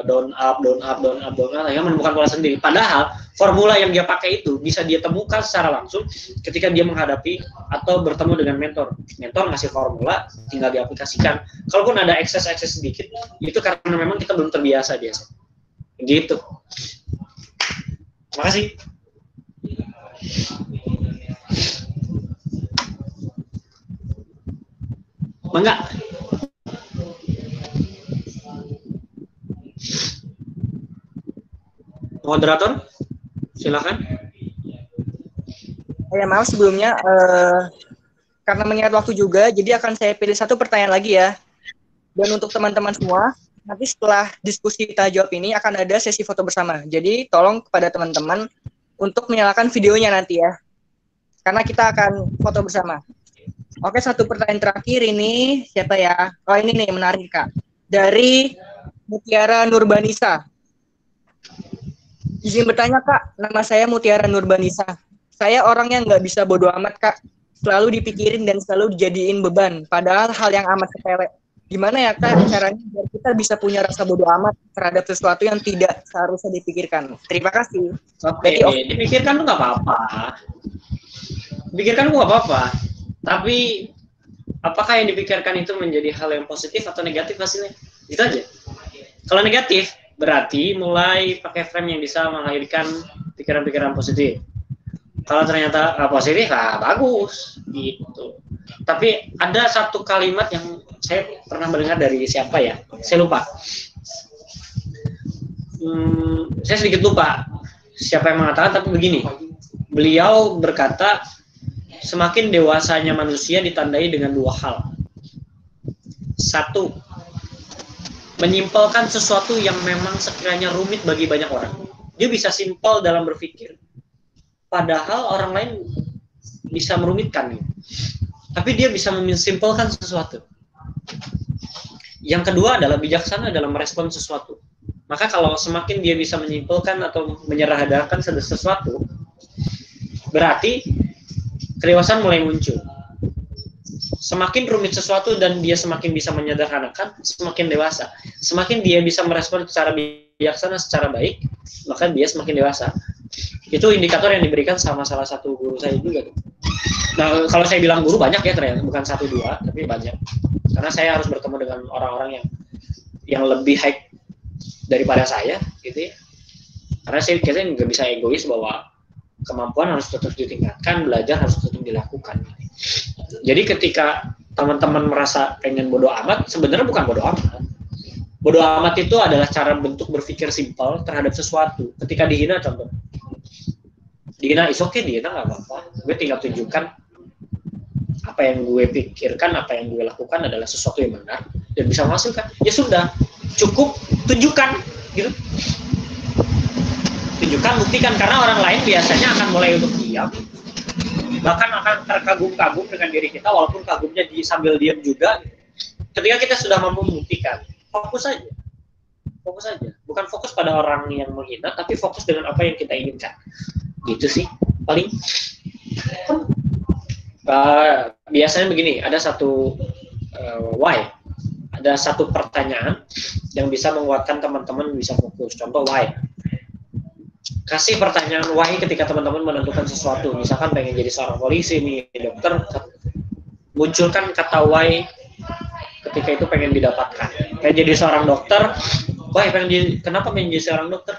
down up, ya, menemukan pola sendiri. Padahal formula yang dia pakai itu bisa dia temukan secara langsung ketika dia menghadapi atau bertemu dengan mentor. Mentor ngasih formula, tinggal diaplikasikan. Kalaupun ada ekses sedikit, itu karena memang kita belum terbiasa biasa. Gitu. Makasih. Mangga. Moderator, silakan. Ya maaf sebelumnya, karena mengingat waktu juga, jadi akan saya pilih satu pertanyaan lagi ya. Dan untuk teman-teman semua, nanti setelah diskusi kita jawab ini akan ada sesi foto bersama. Jadi tolong kepada teman-teman untuk menyalakan videonya nanti ya, karena kita akan foto bersama. Oke, satu pertanyaan terakhir ini siapa ya? Oh ini nih menarik Kak, dari Mutiara Nurbanisa. Izin bertanya Kak, nama saya Mutiara Nurbanisa. Saya orang yang nggak bisa bodo amat Kak, selalu dipikirin dan selalu dijadiin beban, padahal hal yang amat sepele. Gimana ya Kak caranya biar kita bisa punya rasa bodo amat terhadap sesuatu yang tidak seharusnya dipikirkan? Terima kasih. Oke, dipikirkan tuh nggak apa-apa. Pikirkan nggak apa-apa. Tapi apakah yang dipikirkan itu menjadi hal yang positif atau negatif hasilnya? Itu aja. Kalau negatif, berarti mulai pakai frame yang bisa melahirkan pikiran-pikiran positif. Kalau ternyata positif, bagus gitu. Tapi ada satu kalimat yang saya pernah mendengar dari siapa ya? Saya lupa. Saya sedikit lupa siapa yang mengatakan, tapi begini. Beliau berkata, semakin dewasanya manusia ditandai dengan dua hal. Satu, menyimpelkan sesuatu yang memang sekiranya rumit bagi banyak orang. Dia bisa simpel dalam berpikir, padahal orang lain bisa merumitkan. Tapi dia bisa menyimpelkan sesuatu. Yang kedua adalah bijaksana dalam merespon sesuatu. Maka kalau semakin dia bisa menyimpulkan atau menyederhanakan sesuatu, berarti kedewasaan mulai muncul. Semakin rumit sesuatu dan dia semakin bisa menyederhanakan, semakin dewasa. Semakin dia bisa merespon secara bijaksana, secara baik, maka dia semakin dewasa. Itu indikator yang diberikan sama salah satu guru saya juga. Nah, kalau saya bilang guru banyak ya ternyata, bukan 1-2, tapi banyak. Karena saya harus bertemu dengan orang-orang yang lebih high daripada saya, gitu ya. Karena saya kira nggak bisa egois bahwa kemampuan harus tetap ditingkatkan, belajar harus tetap dilakukan. Jadi ketika teman-teman merasa pengen bodoh amat, sebenarnya bukan bodoh amat. Bodoh amat itu adalah cara bentuk berpikir simpel terhadap sesuatu. Ketika dihina, contoh, dihina is okay, dihina nggak apa-apa. Gue tinggal tunjukkan apa yang gue pikirkan, apa yang gue lakukan adalah sesuatu yang benar dan bisa menghasilkan. Ya sudah, cukup tunjukkan, gitu. Tunjukkan, buktikan, karena orang lain biasanya akan mulai untuk diam, bahkan akan terkagum-kagum dengan diri kita, walaupun kagumnya sambil diam juga. Ketika kita sudah mampu membuktikan, fokus saja, bukan fokus pada orang yang menghina, tapi fokus dengan apa yang kita inginkan. Gitu sih, paling. Biasanya begini, ada satu why, ada satu pertanyaan yang bisa menguatkan teman-teman bisa fokus. Contoh why. Kasih pertanyaan why ketika teman-teman menentukan sesuatu. Misalkan pengen jadi seorang polisi nih, dokter, munculkan kata why ketika itu pengen didapatkan. Pengen jadi seorang dokter, why kenapa pengen jadi seorang dokter?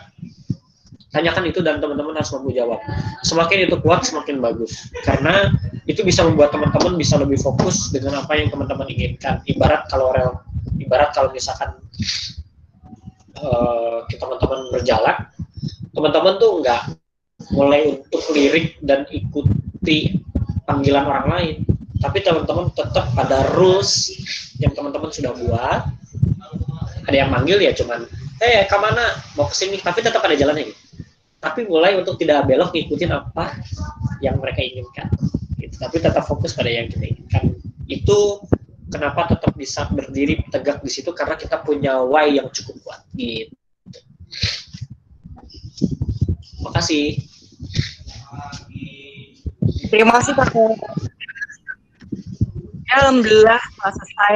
Tanyakan itu dan teman-teman harus mampu jawab. Semakin itu kuat, semakin bagus. Karena itu bisa membuat teman-teman bisa lebih fokus dengan apa yang teman-teman inginkan. Ibarat kalau misalkan teman-teman berjalan, teman-teman tuh nggak mulai untuk lirik dan ikuti panggilan orang lain, tapi teman-teman tetap ada rules yang teman-teman sudah buat. Ada yang manggil ya cuman, kemana, mau kesini, tapi tetap ada jalannya gitu. Tapi mulai untuk tidak belok ngikutin apa yang mereka inginkan gitu. Tapi tetap fokus pada yang kita inginkan. Itu kenapa tetap bisa berdiri tegak di situ, karena kita punya why yang cukup kuat gitu. Makasih. Terima kasih Pak. Alhamdulillah selesai